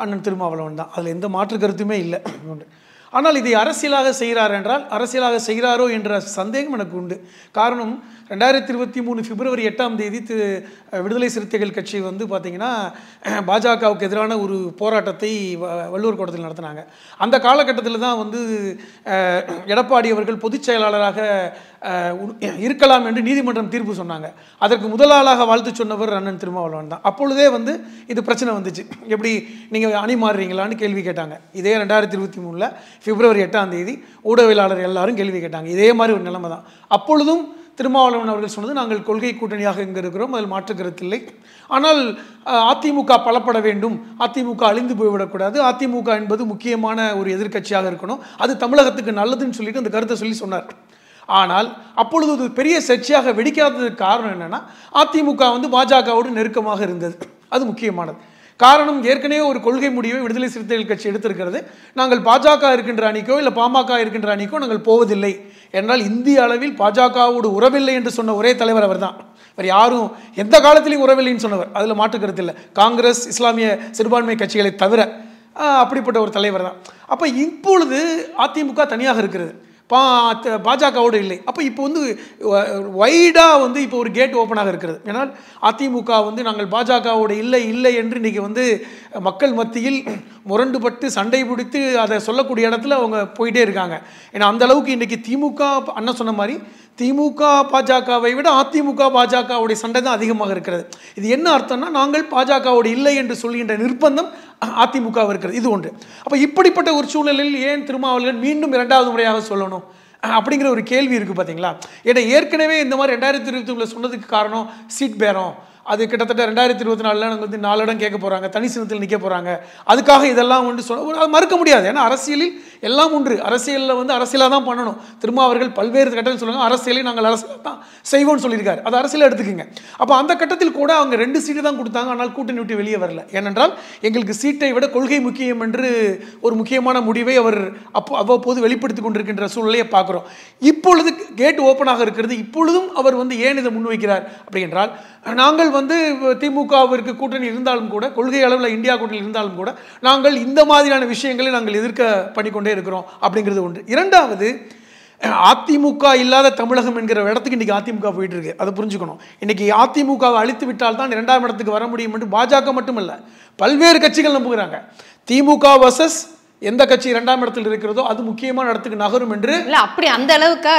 அண்ணன் திருமாவளவன் தான். அதில் எந்த மாற்று கருத்துமே இல்லை. ஆனால் இதை அரசியலாக செய்கிறார் என்றால் அரசியலாக செய்கிறாரோ என்ற சந்தேகம் எனக்கு உண்டு. காரணம், 2023 பிப்ரவரி 8ஆம் தேதி விடுதலை சிறுத்தைகள் கட்சி பார்த்திங்கன்னா பாஜகவுக்கு எதிரான ஒரு போராட்டத்தை வள்ளுவர் கோட்டத்தில் நடத்தினாங்க. அந்த காலகட்டத்தில் தான் எடப்பாடி அவர்கள் பொதுச் செயலாளராக இருக்கலாம் என்று நீதிமன்றம் தீர்ப்பு சொன்னாங்க. அதற்கு முதலாளாக வாழ்த்து சொன்னவர் அண்ணன் திருமாவளவன் தான். அப்பொழுதே இது பிரச்சனை வந்துச்சு. எப்படி நீங்கள் அணி மாறுறீங்களான்னு கேள்வி கேட்டாங்க. இதே 2023 பிப்ரவரி 8ஆம் தேதி ஊடகவியலாளர் எல்லாரும் கேள்வி கேட்டாங்க. இதே மாதிரி ஒரு நிலைமை தான். அப்பொழுதும் திருமாவளவன் அவர்கள் சொன்னது, நாங்கள் கொள்கை கூட்டணியாக இங்கே இருக்கிறோம், அதில் மாற்று கருத்தில்லை. ஆனால் அதிமுக பலப்பட வேண்டும், அதிமுக அழிந்து போய்விடக்கூடாது, அதிமுக என்பது முக்கியமான ஒரு எதிர்க்கட்சியாக இருக்கணும், அது தமிழகத்துக்கு நல்லதுன்னு சொல்லிட்டு அந்த கருத்தை சொன்னார். ஆனால் அப்பொழுது ஒரு பெரிய சர்ச்சையாக வெடிக்காததுக்கு காரணம் என்னென்னா, அதிமுக பாஜகவோடு நெருக்கமாக இருந்தது. அது முக்கியமானது. காரணம், ஏற்கனவே ஒரு கொள்கை முடிவை விடுதலை சிறுத்தைகள் கட்சி எடுத்திருக்கிறது. நாங்கள் பாஜக இருக்கின்ற அணிக்கோ இல்லை பாமக இருக்கின்ற அணிக்கோ நாங்கள் போவதில்லை என்றால் இந்திய அளவில் பாஜகவோடு உறவில்லை என்று சொன்ன ஒரே தலைவர் அவர் தான். வேறு யாரும் எந்த காலத்திலையும் உறவில்லைன்னு சொன்னவர், அதில் மாற்று கருத்து இல்லை. காங்கிரஸ், இஸ்லாமிய சிறுபான்மை கட்சிகளை தவிர அப்படிப்பட்ட ஒரு தலைவர் தான். அப்போ இப்பொழுது அதிமுக தனியாக இருக்கிறது, பாஜகவோடு இல்லை. அப்போ இப்போ வைடாக இப்போ ஒரு கேட் ஓப்பனாக இருக்கிறது. ஏன்னால் அதிமுக நாங்கள் பாஜகவோடு இல்லை என்று இன்றைக்கி மக்கள் மத்தியில் முரண்டுபட்டு சண்டை பிடித்து அதை சொல்லக்கூடிய இடத்துல அவங்க போயிட்டே இருக்காங்க. ஏன்னா அந்த அளவுக்கு இன்றைக்கி திமுக அண்ணன் சொன்ன மாதிரி திமுக பாஜகவை விட அதிமுக பாஜகவுடைய சண்டை தான் அதிகமாக இருக்கிறது. இது என்ன அர்த்தம்னா, நாங்கள் பாஜகவோடு இல்லை என்று சொல்கின்ற நிர்பந்தம் அதிமுக இருக்கிறது. இது ஒன்று. அப்போ இப்படிப்பட்ட ஒரு சூழ்நிலையில் ஏன் திருமாவளவன் மீண்டும் 2வது முறையாக சொல்லணும் அப்படிங்கிற ஒரு கேள்வி இருக்குது பார்த்தீங்களா. ஏன்னா ஏற்கனவே இந்த மாதிரி 2021 சொன்னதுக்கு காரணம் சீட் பேரம். அது கிட்டத்தட்ட 2024 நாங்கள் 4 இடம் கேட்க போகிறாங்க, தனி சின்னத்தில் நிற்க போகிறாங்க. அதுக்காக இதெல்லாம் சொல்ல மறுக்க முடியாது. ஏன்னா அரசியலில் எல்லாம் ஒன்று. அரசியலில் அரசியலாக தான் பண்ணணும். திரும்ப அவர்கள் பல்வேறு கட்டத்தில் சொல்லுவாங்க, அரசியலை நாங்கள் அரசியல் தான் செய்வோம்னு சொல்லியிருக்காரு. அது அரசியலை எடுத்துக்கோங்க. அப்போ அந்த கட்டத்தில் கூட அவங்க 2 சீட்டு தான் கொடுத்தாங்க, ஆனால் கூட்டணி விட்டு வெளியே வரல. ஏனென்றால் எங்களுக்கு சீட்டை விட கொள்கை முக்கியம் என்று ஒரு முக்கியமான முடிவை அவர் அவ்வப்போது வெளிப்படுத்தி கொண்டிருக்கின்ற சூழ்நிலையை பார்க்குறோம். இப்பொழுது கேட் ஓப்பனாக இருக்கிறது. இப்பொழுதும் அவர் ஏன் இதை முன்வைக்கிறார் அப்படி என்றால், நாங்கள் வந்து திமுகவிற்கு கூட்டணி இருந்தாலும் கூட, கொள்கை அளவில் இந்தியா கூட்டணி இருந்தாலும் கூட, நாங்கள் இந்த மாதிரியான விஷயங்களை நாங்கள் எதிர்க்க பண்ணிக்கொண்டே இருக்கிறோம் அப்படிங்கிறது ஒன்று. இரண்டாவது, அதிமுக இல்லாத தமிழகம் என்கிற இடத்துக்கு இன்னைக்கு அதிமுக போயிட்டு இருக்கு. அதை புரிஞ்சுக்கணும். இன்னைக்கு அதிமுகவை அழித்து விட்டால் தான் 2ஆம் இடத்துக்கு வர முடியும் என்று பாஜக மட்டுமல்ல, பல்வேறு கட்சிகள் நம்புகிறாங்க. திமுக வர்சஸ் எந்த கட்சி 2ஆம் இடத்தில் இருக்கிறதோ அது முக்கியமான இடத்துக்கு நகரும் என்று. இல்ல அப்படி அந்த அளவுக்கு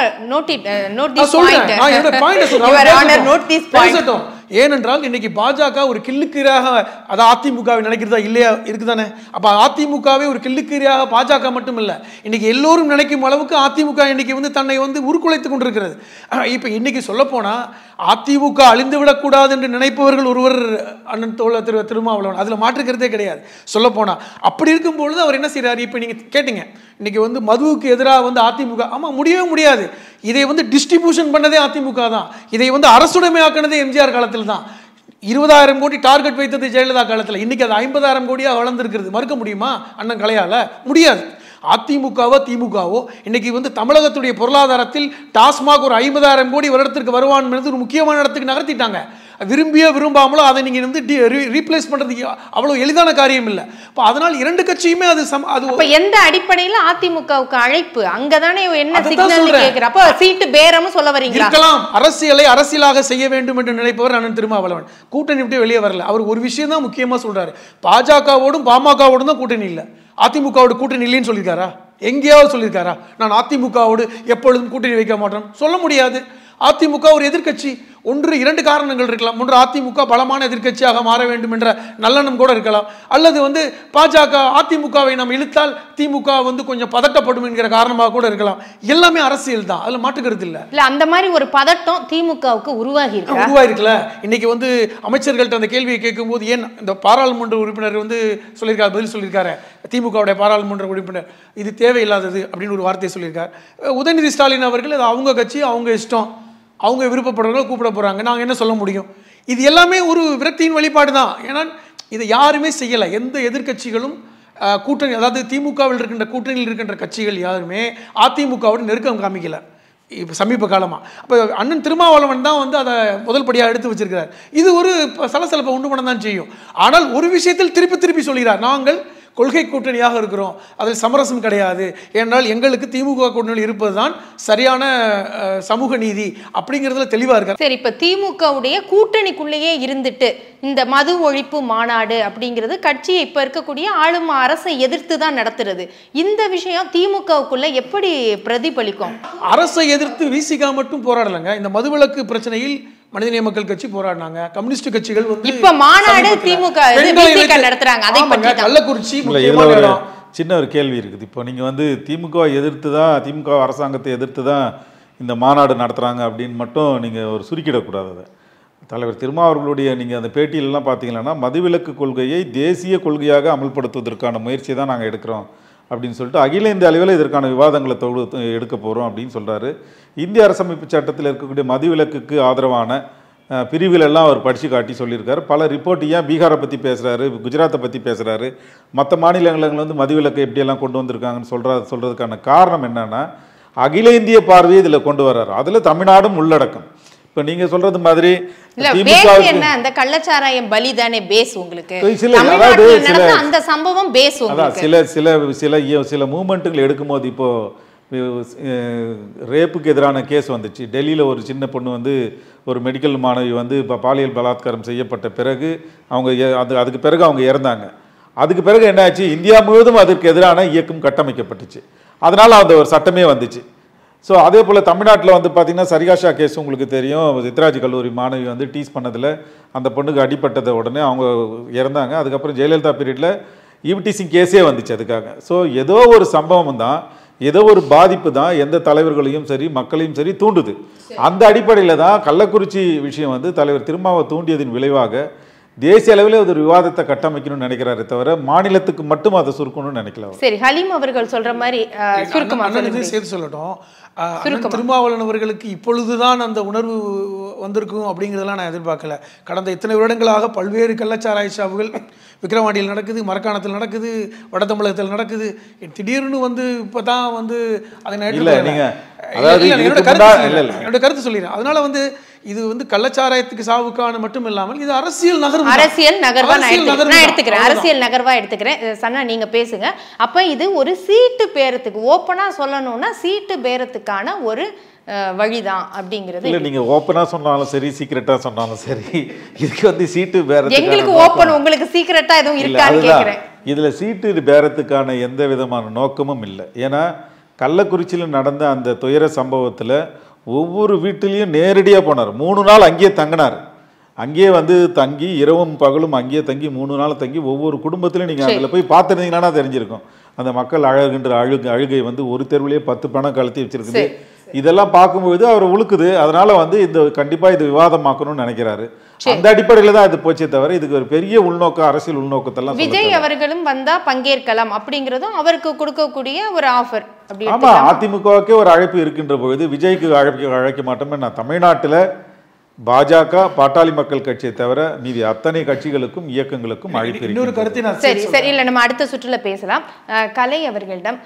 ஏனென்றால் இன்னைக்கு பாஜக ஒரு கிள்ளுக்கீராக அது அதிமுகவை நினைக்கிறதா இல்லையா இருக்குதானே? அப்ப அதிமுகவே ஒரு கிள்ளுக்கீராக பாஜக மட்டும் இல்ல, இன்னைக்கு எல்லோரும் நினைக்கும் அளவுக்கு அதிமுக இன்னைக்கு வந்து தன்னை வந்து உருக்குலைத்துக் கொண்டிருக்கிறது. இப்ப இன்னைக்கு சொல்ல போனா அதிமுக அழிந்து விடக்கூடாது என்று நினைப்பவர்கள் ஒருவர் அண்ணன் தோழர் திருமாவளவன், அதுல மாற்றுக்கிறதே கிடையாது. சொல்ல போனா அப்படி இருக்கும் பொழுது அவர் என்ன செய்யறாரு? இப்ப நீங்க கேட்டீங்க, இன்னைக்கு வந்து மதுவுக்கு எதிராக வந்து அதிமுக, ஆமா முடியவே முடியாது. இதை வந்து டிஸ்ட்ரிபியூஷன் பண்ணதே அதிமுக தான். இதை வந்து அரசுடைமையாக்கினதே எம்ஜிஆர் காலத்தில் தான். 20,000 கோடி டார்கெட் வைத்தது ஜெயலலிதா காலத்தில். இன்னைக்கு அது 50,000 கோடியாக வளர்ந்துருக்கிறது. மறுக்க முடியுமா அண்ணன் கலையால? முடியாது. அதிமுகவோ திமுகவோ இன்னைக்கு வந்து தமிழகத்துடைய பொருளாதாரத்தில் டாஸ்மாக் ஒரு 50,000 கோடி வருடத்திற்கு வருவான் என்பது ஒரு முக்கியமான இடத்துக்கு நகர்த்திட்டாங்க. விரும்பியோ விரும்பாமலோ அதை நீங்க வந்து ரீப்ளேஸ் பண்றதுக்கு அவ்வளவு எளிதான காரியம் இல்லை. அதனால் இரண்டு கட்சியுமே அது எந்த அடிப்படையில் அதிமுகவுக்கு அழைப்பு அங்கதானே என்ன சிக்னல் கேக்குற? அப்ப சீட்டு பேரமும் சொல்ல வரீங்களா? இருக்கலாம். அரசியலை அரசியலாக செய்ய வேண்டும் என்று நினைப்பவர் அண்ணன் திருமாவளவன் கூட்டணி விட்டு வெளியே வரல. அவர் ஒரு விஷயம் தான் முக்கியமா சொல்றாரு, பாஜகவோடும் பாமகவோடும் தான் கூட்டணி இல்லை, அதிமுகவோட கூட்டணி இல்லைன்னு சொல்லியிருக்காரா? எங்கேயாவது சொல்லியிருக்காரா? நான் அதிமுகவோடு எப்பொழுதும் கூட்டணி வைக்க மாட்டேன் சொல்ல முடியாது. அதிமுக ஒரு எதிர்க்கட்சி. ஒன்று இரண்டு காரணங்கள் இருக்கலாம். ஒன்று அதிமுக பலமான எதிர்க்கட்சியாக மாற வேண்டும் என்ற நல்லெண்ணம் கூட இருக்கலாம். அல்லது வந்து பாஜக அதிமுகவை நாம் இழுத்தால் திமுக வந்து கொஞ்சம் பதட்டப்படும் என்கிற காரணமாக கூட இருக்கலாம். எல்லாமே அரசியல் தான், அதுல மாற்றுக்கிறது இல்லை. இல்ல அந்த மாதிரி ஒரு பதட்டம் திமுகவுக்கு உருவாகிருக்கல. இன்னைக்கு வந்து அமைச்சர்கள்ட்ட அந்த கேள்வியை கேட்கும் போது, ஏன் இந்த பாராளுமன்ற உறுப்பினர் வந்து சொல்லியிருக்காரு, பதில் சொல்லியிருக்காரு, திமுகவுடைய பாராளுமன்ற உறுப்பினர் இது தேவையில்லாதது அப்படின்னு ஒரு வார்த்தையை சொல்லியிருக்காரு. உதயநிதி ஸ்டாலின் அவர்கள் அது அவங்க கட்சி, அவங்க இஷ்டம், அவங்க விருப்பப்படுறவங்களை கூப்பிட போறாங்க, நாங்க என்ன சொல்ல முடியும்? இது எல்லாமே ஒரு விரக்தியின் வெளிப்பாடு தான். ஏன்னா இதை யாருமே செய்யலை. எந்த எதிர்க்கட்சிகளும் கூட்டணி, அதாவது திமுகவில் இருக்கின்ற கூட்டணியில் இருக்கின்ற கட்சிகள் யாருமே அதிமுகவோட நெருக்கம் காமிக்கல இப்போ சமீப காலமாக. அப்போ அண்ணன் திருமாவளவன் தான் வந்து அதை முதல் படியாக எடுத்து வச்சிருக்கிறார். இது ஒரு சலசலப்பை உண்டு பண்ண தான் செய்யும். ஆனால் ஒரு விஷயத்தில் திருப்பி திருப்பி சொல்கிறார், நாங்கள் கொள்கை கூட்டணியாக இருக்கிறோம், அதில் சமரசம் கிடையாது, ஏனால் எங்களுக்கு திமுக கூட்டணியில் இருப்பது தான் சரியான சமூக நீதி அப்படிங்கிறதுல தெளிவாக இருக்கார். சரி, இப்போ திமுகவுடைய கூட்டணிக்குள்ளேயே இருந்துட்டு இந்த மது ஒழிப்பு மாநாடு அப்படிங்கிறது கட்சியை இப்போ இருக்கக்கூடிய ஆளும் அரசை எதிர்த்து தான் நடத்துறது. இந்த விஷயம் திமுகவுக்குள்ள எப்படி பிரதிபலிக்கும்? அரசை எதிர்த்து விசிகா மட்டும் போராடலைங்க. இந்த மதுவிலக்கு பிரச்சனையில் மனிதநேய மக்கள் கட்சி போராடினாங்க, கம்யூனிஸ்ட் கட்சிகள் வந்து இப்ப மாநாடு திமுக நடத்துறாங்க. அதை பற்றி கள்ளக்குறிச்சி சின்ன ஒரு கேள்வி இருக்குது. இப்போ நீங்க வந்து திமுக எதிர்த்து தான், திமுக அரசாங்கத்தை எதிர்த்து தான் இந்த மாநாடு நடத்துறாங்க அப்படின்னு மட்டும் நீங்க ஒரு சுருக்கிடக்கூடாது. அதை தலைவர் திருமாவர்களுடைய நீங்கள் அந்த பேட்டியிலலாம் பார்த்தீங்கன்னா, மதுவிலக்கு கொள்கையை தேசிய கொள்கையாக அமல்படுத்துவதற்கான முயற்சியை தான் நாங்கள் எடுக்கிறோம் அப்படின்னு சொல்லிட்டு அகில இந்திய அளவில் இதற்கான விவாதங்களை எடுக்க போகிறோம் அப்படின்னு சொல்கிறாரு. இந்திய அரசமைப்பு சட்டத்தில் இருக்கக்கூடிய மதுவிலக்குக்கு ஆதரவான பிரிவுகளெல்லாம் அவர் படித்து காட்டி சொல்லியிருக்காரு. பல ரிப்போர்ட் ஏன் பீகாரை பற்றி பேசுகிறாரு, குஜராத்தை பற்றி பேசுகிறாரு, மற்ற மாநிலங்களில் வந்து மதுவிலக்கை எப்படியெல்லாம் கொண்டு வந்திருக்காங்கன்னு சொல்கிறதுக்கான காரணம் என்னென்னா, அகில இந்திய பார்வையை இதில் கொண்டு வர்றாரு. அதில் தமிழ்நாடும் உள்ளடக்கம். இப்போ நீங்கள் சொல்கிறது மாதிரி அந்த கள்ளச்சாராயம் பலி தானே பேஸ் உங்களுக்கு, அந்த சம்பவம் பேஸ். சில மூமெண்ட்டுகள் எடுக்கும்போது, இப்போது ரேப்புக்கு எதிரான கேஸ் வந்துச்சு. டெல்லியில் ஒரு சின்ன பொண்ணு வந்து ஒரு மெடிக்கல் மாணவி வந்து இப்போ பாலியல் பலாத்காரம் செய்யப்பட்ட பிறகு அதுக்கு பிறகு அவங்க இறந்தாங்க. அதுக்கு பிறகு என்ன ஆச்சு, இந்தியா முழுவதும் அதற்கு எதிரான இயக்கம் கட்டமைக்கப்பட்டுச்சு. அதனால் அந்த ஒரு சட்டமே வந்துச்சு. ஸோ அதே போல் தமிழ்நாட்டில் வந்து பார்த்திங்கன்னா சரிகாஷா கேஸ் உங்களுக்கு தெரியும். சித்ராஜ் கல்லூரி மாணவி வந்து டீஸ் பண்ணதில் அந்த பொண்ணுக்கு அடிப்பட்டதை உடனே அவங்க இறந்தாங்க. அதுக்கப்புறம் ஜெயலலிதா பீரியடில் ஈவ்டீசிங் கேஸே வந்துச்சு அதுக்காக. ஸோ ஏதோ ஒரு சம்பவம் தான், ஏதோ ஒரு பாதிப்பு தான் எந்த தலைவர்களையும் சரி மக்களையும் சரி தூண்டுது. அந்த அடிப்படையில் தான் கள்ளக்குறிச்சி விஷயம் வந்து தலைவர் திருமாவை தூண்டியதின் விளைவாக தேசிய அளவில் ஒரு விவாதத்தை கட்டமைக்கணும்னு நினைக்கிறாரு தவிர மாநிலத்துக்கு மட்டும் அதை சுருக்கணும்னு நினைக்கலாம். சரி, ஹலீம் அவர்கள் சொல்ற மாதிரி சேர்த்து சொல்லட்டும். திருமாவளவன் அவர்களுக்கு இப்பொழுதுதான் அந்த உணர்வு வந்திருக்கும் அப்படிங்கிறதெல்லாம் நான் எதிர்பார்க்கல. கடந்த இத்தனை வருடங்களாக பல்வேறு கள்ளச்சாராய சாவுகள் விக்கிரவாண்டியில் நடக்குது, மரக்காணத்தில் நடக்குது, வட தமிழகத்தில் நடக்குது. திடீர்னு வந்து இப்போதான் வந்து அதை என்னோட கருத்து சொல்லிடுறேன். அதனால வந்து இது வந்து கள்ளச்சாராயத்துக்கு சாவுக்கான மட்டும் இல்லாமல் இது அரசியல் நகர்வு. அரசியல் நகர்வா நான் எடுத்துக்கிறேன். அரசியல் நகர்வா எடுத்துக்கிறேன். சன்னா நீங்க பேசுங்க. அப்ப இது ஒரு சீட்டு பேரத்துக்கு, ஓப்பனா சொல்லணும்னா சீட்டு பேரத்துக்கான ஒரு வழிதான் அப்படிங்கிறது. இல்ல நீங்க ஓப்பனா சொன்னாலும் சரி, சீக்ரெட்டா சொன்னாலும் சரி, இதுக்கு வந்து சீட்டு பேரத்துக்கு எங்களுக்கு ஓப்பன், உங்களுக்கு சீக்ரெட்டா எதுவும் இருக்கான்னு கேக்குறேன். இதுல சீட்டு பேரத்துக்கான எந்த விதமான நோக்கமும் இல்லை. ஏன்னா கள்ளக்குறிச்சியில் நடந்த அந்த துயர சம்பவத்துல ஒவ்வொரு வீட்டிலையும் நேரடியாக போனார். 3 நாள் அங்கேயே தங்கினார். அங்கேயே வந்து தங்கி இரவும் பகலும் அங்கேயே தங்கி 3 நாள் தங்கி ஒவ்வொரு குடும்பத்திலையும் நீங்கள் அதில் போய் பார்த்துருந்தீங்கன்னா தெரிஞ்சிருக்கும். அந்த மக்கள் அழகுன்ற அழுகை வந்து ஒரு தெருவிலேயே 10 பணம் கலத்தி வச்சிருக்குது. இதெல்லாம் பார்க்கும்பொழுது அவர் உழுக்குது. அதனால வந்து இந்த கண்டிப்பாக இது விவாதமாக்கணும்னு நினைக்கிறாரு. அந்த அடிப்படையில் தான் இது போச்சே தவிர இதுக்கு ஒரு பெரிய உள்நோக்கம், அரசியல் உள்நோக்கத்தெல்லாம் விஜய் அவர்களும் வந்தா பங்கேற்கலாம் அப்படிங்கிறதும் அவருக்கு கொடுக்கக்கூடிய ஒரு ஆஃபர். ஆமா, அதிமுகவுக்கே ஒரு அழைப்பு இருக்கின்ற பொழுது விஜய்க்கு அழைக்க மாட்டோமே. நான் தமிழ்நாட்டில் பாஜக, பாட்டாளி மக்கள் கட்சியை தவிர மீதி அத்தனை கட்சிகளுக்கும் இயக்கங்களுக்கும் அழைப்பு. இன்னொரு கருத்தை சரி சரி இல்லை, நம்ம அடுத்த சுற்றுல பேசலாம். கலை அவர்களிடம்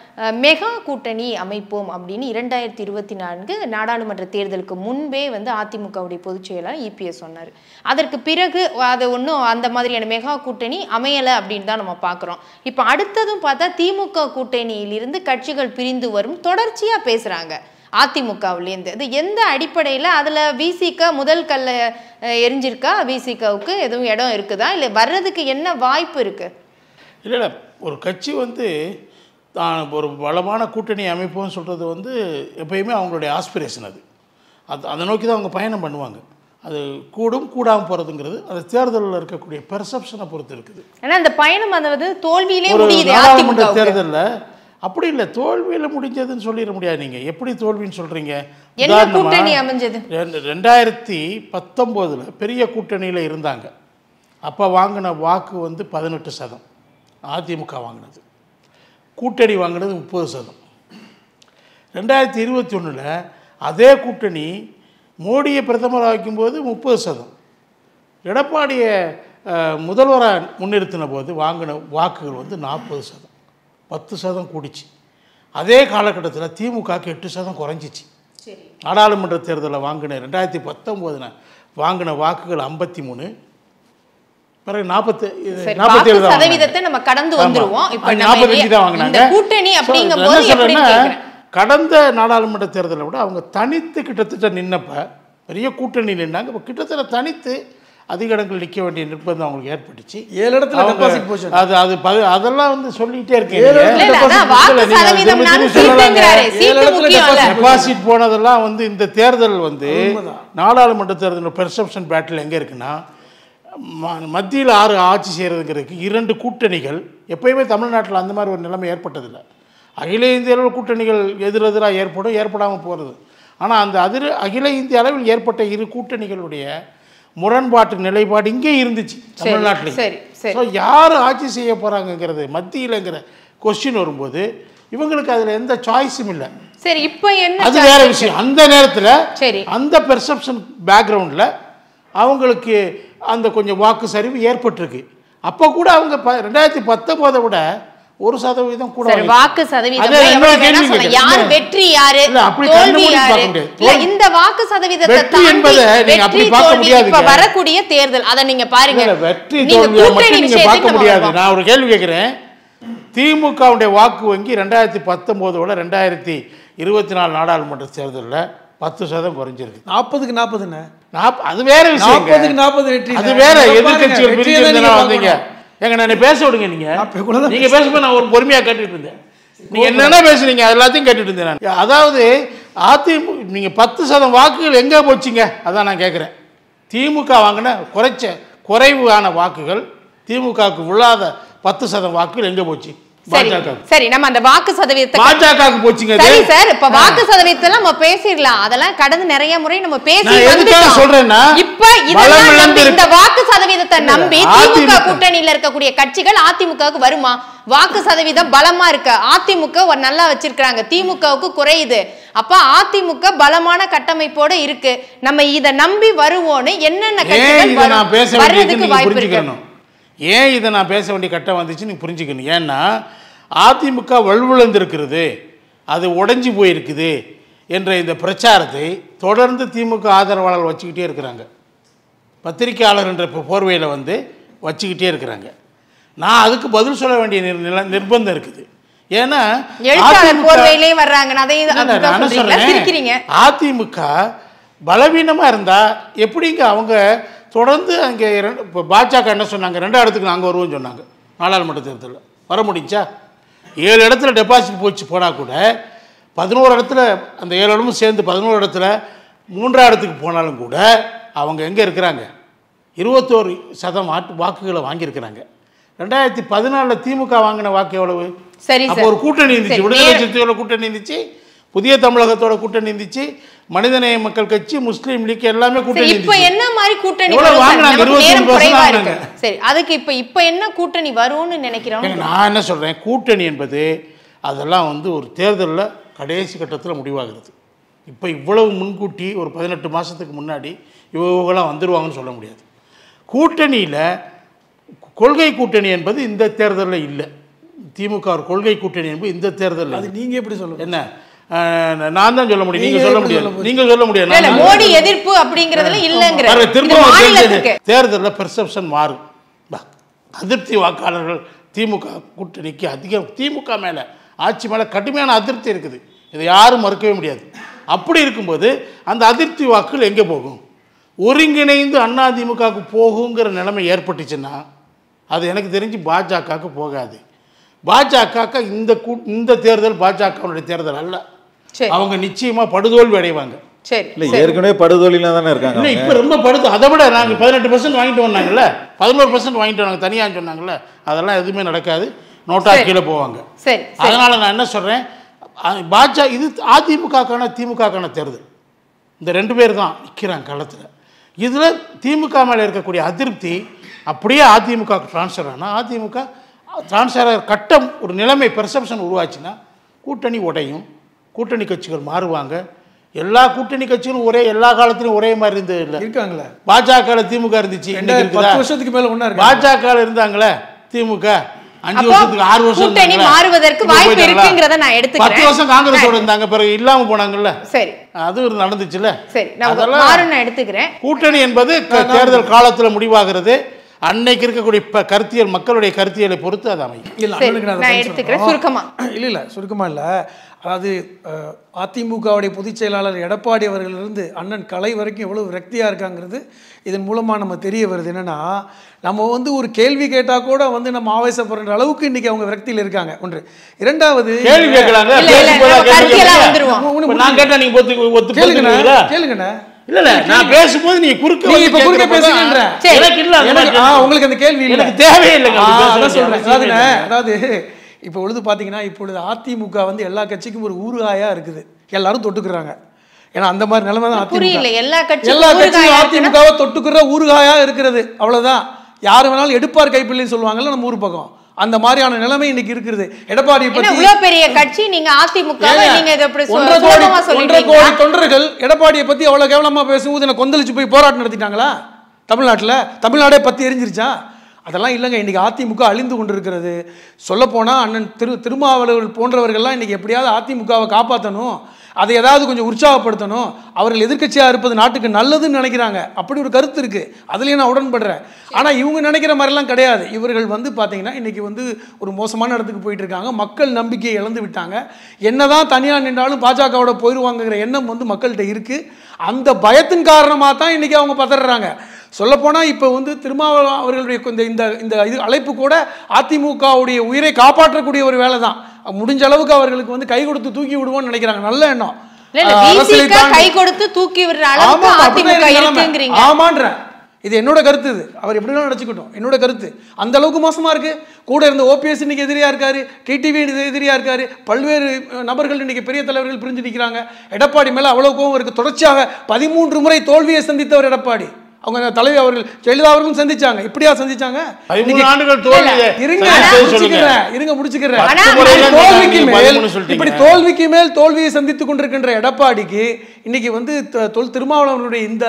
மெகா கூட்டணி அமைப்போம் அப்படின்னு 2024 நாடாளுமன்ற தேர்தலுக்கு முன்பே வந்து அதிமுகவுடைய பொதுச் செயலாளர் இபிஎஸ் சொன்னார். அதற்கு பிறகு அது ஒன்றும் அந்த மாதிரியான மெகா கூட்டணி அமையலை அப்படின்னு தான் நம்ம பார்க்குறோம். இப்போ அடுத்ததும் பார்த்தா திமுக கூட்டணியிலிருந்து கட்சிகள் பிரிந்து வரும் தொடர்ச்சியாக பேசுகிறாங்க அதிமுகவிலேருந்து. இது எந்த அடிப்படையில்? அதில் விசிக முதல் கல்ல எரிஞ்சிருக்கா? விசிகவுக்கு எதுவும் இடம் இருக்குதா, இல்லை வர்றதுக்கு என்ன வாய்ப்பு இருக்கு? இல்லை, ஒரு கட்சி வந்து தான் ஒரு பலமான கூட்டணி அமைப்புன்னு சொல்கிறது வந்து எப்பயுமே அவங்களுடைய ஆஸ்பிரேஷன். அதை நோக்கி தான் அவங்க பயணம் பண்ணுவாங்க. அது கூடாமல் போகிறதுங்கிறது அது தேர்தலில் இருக்கக்கூடிய பெர்செப்ஷனை பொறுத்து இருக்குது. ஏன்னா அந்த பயணம் அதாவது தோல்வியிலே முடியுது. நாடாளுமன்ற தேர்தலில் அப்படி இல்லை, தோல்வியில் முடிஞ்சதுன்னு சொல்லிட முடியாது. நீங்கள் எப்படி தோல்வின்னு சொல்கிறீங்க? என்ன கூட்டணி அமைஞ்சது? 2019 பெரிய கூட்டணியில் இருந்தாங்க. அப்போ வாங்கின வாக்கு வந்து 18%. அதிமுக வாங்கினது, கூட்டணி வாங்கினது 30%. 2021 அதே கூட்டணி மோடியை பிரதமராக வைக்கும்போது 30%, எடப்பாடியை முதல்வராக முன்னிறுத்தின போது வாங்கின வாக்குகள் வந்து 40%. 10% கூடிச்சு. அதே காலகட்டத்தில் திமுகவுக்கு 8% குறைஞ்சிச்சு. நாடாளுமன்ற தேர்தலில் வாங்கின 2019 வாங்கின வாக்குகள் 53, பிறகு 47% நம்ம கடந்து வந்துருவோம். இப்போ 45 தான் வாங்கினாங்க. கூட்டணி அப்படிங்கும்போது கடந்த நாடாளுமன்ற தேர்தலை விட அவங்க தனித்து கிட்டத்தட்ட நின்னப்ப பெரிய கூட்டணி நின்னாங்க. இப்போ கிட்டத்தட்ட தனித்து அதிக இடங்கள் நிற்க வேண்டிய நிர்பந்தம் அவங்களுக்கு ஏற்பட்டுச்சு. 7 இடத்துல டெபாசிட் போச்சு. அதெல்லாம் வந்து சொல்லிட்டே இருக்கேன். டெபாசிட் போனதெல்லாம் வந்து இந்த தேர்தல் வந்து நாடாளுமன்ற தேர்தல் பெர்செப்ஷன் பேட்டில் எங்கே இருக்குன்னா, மத்தியில் 6 ஆட்சி செய்கிறதுங்கிறதுக்கு 2 கூட்டணிகள். எப்பயுமே தமிழ்நாட்டில் அந்த மாதிரி ஒரு நிலைமை ஏற்பட்டதில்லை. அகில இந்திய அளவில் கூட்டணிகள் எதிரெதிராக ஏற்படாமல் போகிறது. ஆனால் அந்த அகில இந்திய அளவில் ஏற்பட்ட 2 கூட்டணிகளுடைய முரண்பாட்டு நிலைப்பாடு இங்கே இருந்துச்சு தமிழ்நாட்டில். ஸோ யார் ஆட்சி செய்ய போகிறாங்கங்கிறது மத்தியிலங்கிற கொஸ்டின் வரும்போது இவங்களுக்கு அதில் எந்த சாய்ஸும் இல்லை. சரி, இப்போ என்ன அது வேற விஷயம். அந்த நேரத்தில் அந்த பெர்செப்ஷன் பேக்ரவுண்டில் அவங்களுக்கு அந்த கொஞ்சம் வாக்கு சரிவு ஏற்பட்டிருக்கு. அப்போ கூட அவங்க 2019 விட 1% கூட வாக்கு சதவீதம். யார் வெற்றி, யாரு தோல்வி, யாரு இந்த வாக்கு சதவீதத்தை தாண்டி இப்ப வரக்கூடிய தேர்தல் அதை நீங்க பாருங்க. வெற்றி தோல்வி மட்டும் நீங்க பார்க்க முடியாது. நான் ஒரு கேள்வி கேட்கிறேன். திமுகவுடைய வாக்கு வங்கி 2019 விட 2024 நாடாளுமன்ற தேர்தலில் 10% குறைஞ்சிருக்கு. 40க்கு 40. அது வேற விஷயம். 40க்கு 40 வெற்றி. அது வேற. எதிர்கட்சிகள் பிரிஞ்சிருந்தா வந்தீங்க. எங்க நான் பேச விடுங்க. நீங்க பேசும்போது நான் ஒரு பொறுமையா கேட்டுட்டு இருந்தேன். நீங்க என்னென்ன பேசுறீங்க எல்லாத்தையும் கேட்டுட்டு இருந்தேன் நான். அதாவது அதிமுக நீங்க 10% வாக்குகள் எங்க போச்சுங்க அதான் நான் கேட்கிறேன். திமுக வாங்கின குறைவான வாக்குகள், திமுகவுக்கு உள்ளாத 10% வாக்குகள் எங்க போச்சு? சரி, நம்ம அந்த வாக்கு சதவீதத்தை பாஜகவுக்கு போச்சுங்க. சரி சார், இப்ப வாக்கு சதவீதத்தை நம்ம பேசிடலாம். அதெல்லாம் கடந்து நிறைய முறை நம்ம பேசி வந்துட்டோம். சொல்றேன்னா இப்ப இந்த வாக்கு சதவீதத்தை நம்பி திமுக கூட்டணியில இருக்கக்கூடிய கட்சிகள் அதிமுகவுக்கு வருமா? வாக்கு சதவீதம் பலமா இருக்கு, அதிமுக நல்லா வச்சிருக்காங்க, திமுகவுக்கு குறையுது. அப்ப அதிமுக பலமான கட்டமைப்போட இருக்கு. நம்ம இத நம்பி வருவோன்னு என்னென்ன கட்சிகள் வர்றதுக்கு வாய்ப்பு இருக்கு? ஏன் இதை நான் பேச வேண்டிய கட்டம் வந்துச்சு நீங்க புரிஞ்சுக்கணும். ஏன்னா அதிமுக வலுவிழந்திருக்கிறது, அது உடைஞ்சு போயிருக்குது. என்ற இந்த பிரச்சாரத்தை தொடர்ந்து திமுக ஆதரவாளர்கள் வச்சுக்கிட்டே இருக்கிறாங்க. பத்திரிகையாளர் என்ற போர்வையில் வந்து வச்சுக்கிட்டே இருக்கிறாங்க. நான் அதுக்கு பதில் சொல்ல வேண்டிய நிர்பந்தம் இருக்குது. ஏன்னா அதிமுக பலவீனமாக இருந்தால் எப்படிங்க அவங்க தொடர்ந்து அங்கே இப்போ பாஜக என்ன சொன்னாங்க, 2 இடத்துக்கு நாங்கள் வருவோம்னு சொன்னாங்க. நாடாளுமன்ற தேர்தலில் வர முடிஞ்சா 7 இடத்துல டெபாசிட் போனால் கூட 11 இடத்துல அந்த 7 இடமும் சேர்ந்து 11 இடத்துல 3ஆம் இடத்துக்கு போனாலும் கூட அவங்க எங்கே இருக்கிறாங்க, 21% வாக்குகளை வாங்கியிருக்கிறாங்க. 2014 திமுக வாங்கின வாக்கு எவ்வளவு? சரி, அப்போ ஒரு கூட்டணி இருந்துச்சு, விடுதலை சிறுத்தைகளோட கூட்டணி இருந்துச்சு, புதிய தமிழகத்தோட கூட்டணி இருந்துச்சு, மனிதநேய மக்கள் கட்சி, முஸ்லீம் லீக் எல்லாமே கூட்டணி இருந்துச்சு. இப்போ என்ன மாதிரி கூட்டணி வாங்கினாங்க? 23%. சரி, அதுக்கு இப்போ என்ன கூட்டணி வரும்னு நினைக்கிறோம்? நான் என்ன சொல்றேன், கூட்டணி என்பது அதெல்லாம் வந்து ஒரு தேர்தலில் கடைசி கட்டத்தில் முடிவாகிறது. இப்போ இவ்வளவு முன்கூட்டி ஒரு 18 மாதத்துக்கு முன்னாடி இவங்களாம் வந்துடுவாங்கன்னு சொல்ல முடியாது. கூட்டணியில் கொள்கை கூட்டணி என்பது இந்த தேர்தலில் இல்லை. திமுக ஒரு கொள்கை கூட்டணி என்பது இந்த தேர்தலில். அது நீங்க எப்படி சொல்லுங்க? என்ன நான் தான் சொல்ல முடியும், நீங்க சொல்ல முடியாது. நீங்க சொல்ல முடியாது. மோடி எதிர்ப்பு அப்படிங்கறதுல இல்லங்கற. தேர்தலில் பெர்செப்ஷன் மாறும். அதிருப்தி வாக்காளர்கள் திமுக கூட்டணிக்கு அதிகம், திமுக மேல ஆட்சி மேல கடுமையான அதிருப்தி இருக்குது. இதை யாரும் மறுக்கவே முடியாது. அப்படி இருக்கும்போது அந்த அதிருப்தி வாக்குகள் எங்கே போகும்? ஒருங்கிணைந்து அதிமுகவுக்கு போகுங்கிற நிலைமை ஏற்பட்டுச்சுன்னா அது எனக்கு தெரிஞ்சு பாஜகவுக்கு போகாது. பாஜக இந்த தேர்தல் பாஜகவுடைய தேர்தல் அல்ல. அவங்க நிச்சயமா படுதோல்வி அடைவாங்க. ஏற்கனவே படுதோல்வியில தானே இருக்காங்க. இப்ப ரொம்ப அதை விட நாங்க 18% வாங்கிட்டு வந்தாங்கல்ல, 11% வாங்கிட்டு வந்தாங்க தனியாக சொன்னாங்கல்ல, அதெல்லாம் எதுவுமே நடக்காது. நோட்டா கீழே போவாங்க. அதனால நான் என்ன சொல்றேன், இது அதிமுகக்கான திமுகக்கான தேர்தல். இந்த 2 பேர் தான் நிற்கிறாங்க களத்தில். இதில் திமுக மேலே இருக்கக்கூடிய அதிருப்தி அப்படியே அதிமுக டிரான்ஸ்ஃபர் ஆனால், அதிமுக டிரான்ஸ்ஃபர் கட்டம் ஒரு நிலைமை பெர்செப்ஷன் உருவாச்சுன்னா கூட்டணி உடையும், கூட்டணி கட்சிகள் மாறுவாங்க. எல்லா கூட்டணி கட்சிகளும் எல்லா காலத்திலும் ஒரே மாதிரி இருந்தது இல்லை. இருக்காங்களே, பாஜக திமுக இருந்துச்சு, 10 வருஷத்துக்கு மேல ஒண்ணா இருக்கு. பாஜக இருந்தாங்களே திமுக 5 வருஷத்துக்கு 6 வருஷம் கூட்டணி மாறுவதற்கு வாய்ப்பு இருக்குங்கறத நான் எடுத்துக்கிறேன். 10 வருஷம் காங்கிரஸோட இருந்தாங்க, பிறகு இல்லாம போனாங்கல்ல. சரி, அது நடந்துச்சுல. சரி, நான் மாறுன எடுத்துக்கிறேன். கூட்டணி என்பது தேர்தல் காலத்துல முடிவாகிறது. அன்னைக்கு இருக்கக்கூடிய கருத்தியல், மக்களுடைய கருத்தியலை பொறுத்து அது அமையும். நான் எடுத்துக்கிறேன் சுருக்கமா. இல்ல சுருக்கமா இல்ல, அதாவது அதிமுகவுடைய பொதுச் செயலாளர் எடப்பாடி அவர்களிலிருந்து அண்ணன் கலை வரைக்கும் எவ்வளவு விரக்தியாக இருக்காங்கிறது இதன் மூலமாக நம்ம தெரிய வருது. என்னன்னா, நம்ம வந்து ஒரு கேள்வி கேட்டால் கூட வந்து நம்ம ஆவேசப்படுற அளவுக்கு இன்னைக்கு அவங்க விரக்தியில் இருக்காங்க. ஒன்று. இரண்டாவது, கேள்வி கேட்கலாங்க, கேளுங்கண்ணா. இல்ல நான் பேசும்போது நீங்க குறுக்க பேசுங்கன்ற உங்களுக்கு அந்த கேள்வி எனக்கு தேவையில்லைங்க. அதாவது இப்போ பொழுது பார்த்தீங்கன்னா, இப்பொழுது அதிமுக வந்து எல்லா கட்சிக்கும் ஒரு ஊறுகாயா இருக்குது, எல்லாரும் தொட்டுக்கிறாங்க. ஏன்னா அந்த மாதிரி நிலைமை தான் புரியல. எல்லா கட்சியும் அதிமுகவை தொட்டுக்கிற ஊறுகாயா இருக்கிறது, அவ்வளவுதான். யாரு வேணாலும் எடுப்பார் கைப்பிள்ளைன்னு சொல்லுவாங்கல்ல நம்ம ஊர் பக்கம், அந்த மாதிரியான நிலைமை இன்னைக்கு இருக்குது. எடப்பாடி பத்தி இவ்வளவு பெரிய கட்சி, நீங்க அதிமுக நீங்க இத எப்படி 1.5 கோடி தொண்டர்கள் எடப்பாடியை பத்தி அவ்வளவு கேவலமா பேசும்போது என்ன கொந்தளிச்சு போய் போராட்டம் நடத்திட்டாங்களா? தமிழ்நாடே பத்தி எரிஞ்சிருச்சா? அதெல்லாம் இல்லைங்க. இன்றைக்கி அதிமுக அழிந்து கொண்டிருக்கிறது. சொல்லப்போனால் அண்ணன் திருமாவளவர்கள் போன்றவர்கள்லாம் இன்றைக்கி எப்படியாவது அதிமுகவை காப்பாற்றணும், அதை ஏதாவது கொஞ்சம் உற்சாகப்படுத்தணும், அவர்கள் எதிர்க்கட்சியாக இருப்பது நாட்டுக்கு நல்லதுன்னு நினைக்கிறாங்க. அப்படி ஒரு கருத்து இருக்குது, அதுலேயும் நான் உடன்படுறேன். ஆனால் இவங்க நினைக்கிற மாதிரிலாம் கிடையாது. இவர்கள் வந்து பார்த்தீங்கன்னா இன்றைக்கி வந்து ஒரு மோசமான இடத்துக்கு போயிட்டு இருக்காங்க. மக்கள் நம்பிக்கையை இழந்து விட்டாங்க. என்னதான் தனியாக நின்றாலும் பாஜகவோட போயிடுவாங்கிற எண்ணம் வந்து மக்கள்கிட்ட இருக்குது. அந்த பயத்தின் காரணமாக தான் இன்றைக்கி அவங்க பதறாங்க. சொல்லப்போனால் இப்போ வந்து திருமாவளவன் அவர்களுடைய இந்த இது அழைப்பு கூட அதிமுகவுடைய உயிரை காப்பாற்றக்கூடிய ஒரு வேலை தான். முடிஞ்ச அளவுக்கு அவர்களுக்கு வந்து கை கொடுத்து தூக்கி விடுவோம்னு நினைக்கிறாங்க. நல்ல எண்ணம். கை கொடுத்து தூக்கி விடுற அளவுக்கு அதிமுக இருக்குங்கறீங்க. ஆமான்ற இது என்னோட கருத்து. இது அவர் எப்படினா நினைச்சுக்கிட்டோம், என்னோட கருத்து. அந்த அளவுக்கு மோசமா இருக்கு. கூட இருந்த ஓபிஎஸ் இன்னைக்கு எதிரியா இருக்காரு, டிடிவி எதிரியா இருக்காரு, பல்வேறு நபர்கள் இன்னைக்கு பெரிய தலைவர்கள் பிரிஞ்சு நிற்கிறாங்க. எடப்பாடி மேல அவ்வளவு கோபம் இருக்கு. தொடர்ச்சியாக 13 முறை தோல்வியை சந்தித்தவர் எடப்பாடி. அவங்க தலைவி அவர்கள் ஜெயலலிதா அவர்களும் சந்திச்சாங்க. இப்படியா சந்திச்சாங்க? இப்படி தோல்விக்கு மேல் தோல்வியை சந்தித்துக் கொண்டிருக்கின்ற எடப்பாடிக்கு இன்னைக்கு வந்து திருமாவளவனுடைய இந்த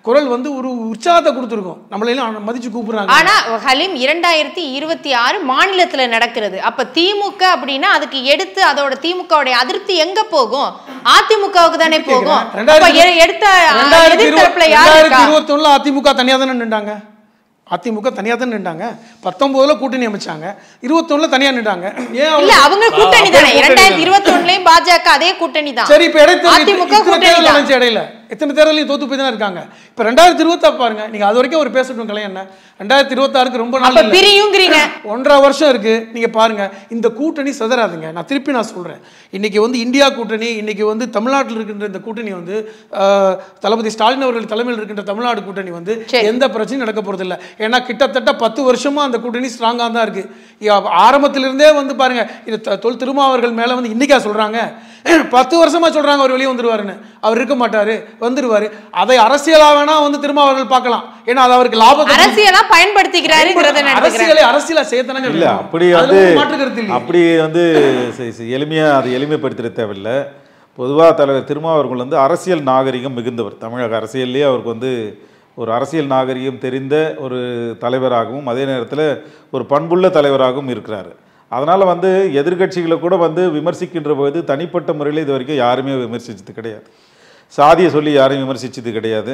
குரல் வந்து ஒரு உற்சாகத்தை கொடுத்துருக்கோம், நம்மளையும் மதிச்சு கூப்பிடுறாங்க. ஆனா ஹலீம் 2026 மாநிலத்துல நடக்கிறது. அப்ப திமுக அப்படின்னா அதுக்கு எடுத்து அதோட திமுகவுடைய அதிருப்தி எங்க போகும்? அதிமுகவுக்கு தானே போகும். 2021 அதிமுக தனியா தானே நின்றாங்க. அதிமுக தனியா தான் நின்றாங்க. 19 கூட்டணி அமைச்சாங்க, 21 தனியா நின்றாங்க. ஏன் இல்ல அவங்க கூட்டணி தானே 2021லயும் பாஜக அதே கூட்டணி தான். சரி, இப்ப அதிமுக கூட்டணி தான். இடையில எத்தனை தேர்தலையும் தோத்து போய் தான் இருக்காங்க. இப்ப 2020 பாருங்க, நீங்க அது வரைக்கும் ஒரு பேசட்டும் கலை என்ன 2026க்கு ரொம்ப நாள் பிரியுங்கிறீங்க, 1.5 வருஷம் இருக்கு. நீங்க பாருங்க, இந்த கூட்டணி சிதறாதுங்க. நான் திருப்பி சொல்றேன், இன்னைக்கு வந்து இந்தியா கூட்டணி, இன்னைக்கு வந்து தமிழ்நாட்டில் இருக்கின்ற இந்த கூட்டணி வந்து தளபதி ஸ்டாலின் அவர்கள் தலைமையில் இருக்கின்ற தமிழ்நாடு கூட்டணி வந்து எந்த பிரச்சனையும் நடக்க போறது இல்லை. ஏன்னா கிட்டத்தட்ட 10 வருஷமா அந்த கூட்டணி ஸ்ட்ராங்கா தான் இருக்கு. ஆரம்பத்திலிருந்தே வந்து பாருங்க, இது தொல் திருமாவர்கள் மேல வந்து இன்னைக்கா சொல்றாங்க, 10 வருஷமா சொல்றாங்க அவர் வெளியே வந்துருவாருன்னு. அவர் இருக்க மாட்டாரு, வந்துருவாரு. அதை அரசியலா வேணா வந்து திருமாவர்கள் பார்க்கலாம். ஏன்னா அது அவருக்கு லாபத்தை அரசியலா பயன்படுத்திக்கிறாருங்கிறத அரசியலை அரசியலா சேர்த்தனங்க இல்ல. அப்படி வந்து எளிமையா அதை எளிமைப்படுத்த தேவையில்லை. பொதுவாக தலைவர் திருமாவர்கள் வந்து அரசியல் நாகரிகம் மிகுந்தவர். தமிழக அரசியல்லேயே அவருக்கு வந்து ஒரு அரசியல் நாகரிகம் தெரிந்த ஒரு தலைவராகவும் அதே நேரத்தில் ஒரு பண்புள்ள தலைவராகவும் இருக்கிறார். அதனால் வந்து எதிர்கட்சிகளை கூட வந்து விமர்சிக்கின்ற போது தனிப்பட்ட முறையில் இது வரைக்கும் யாருமே விமர்சித்தது கிடையாது. சாதியை சொல்லி யாரையும் விமர்சித்தது கிடையாது.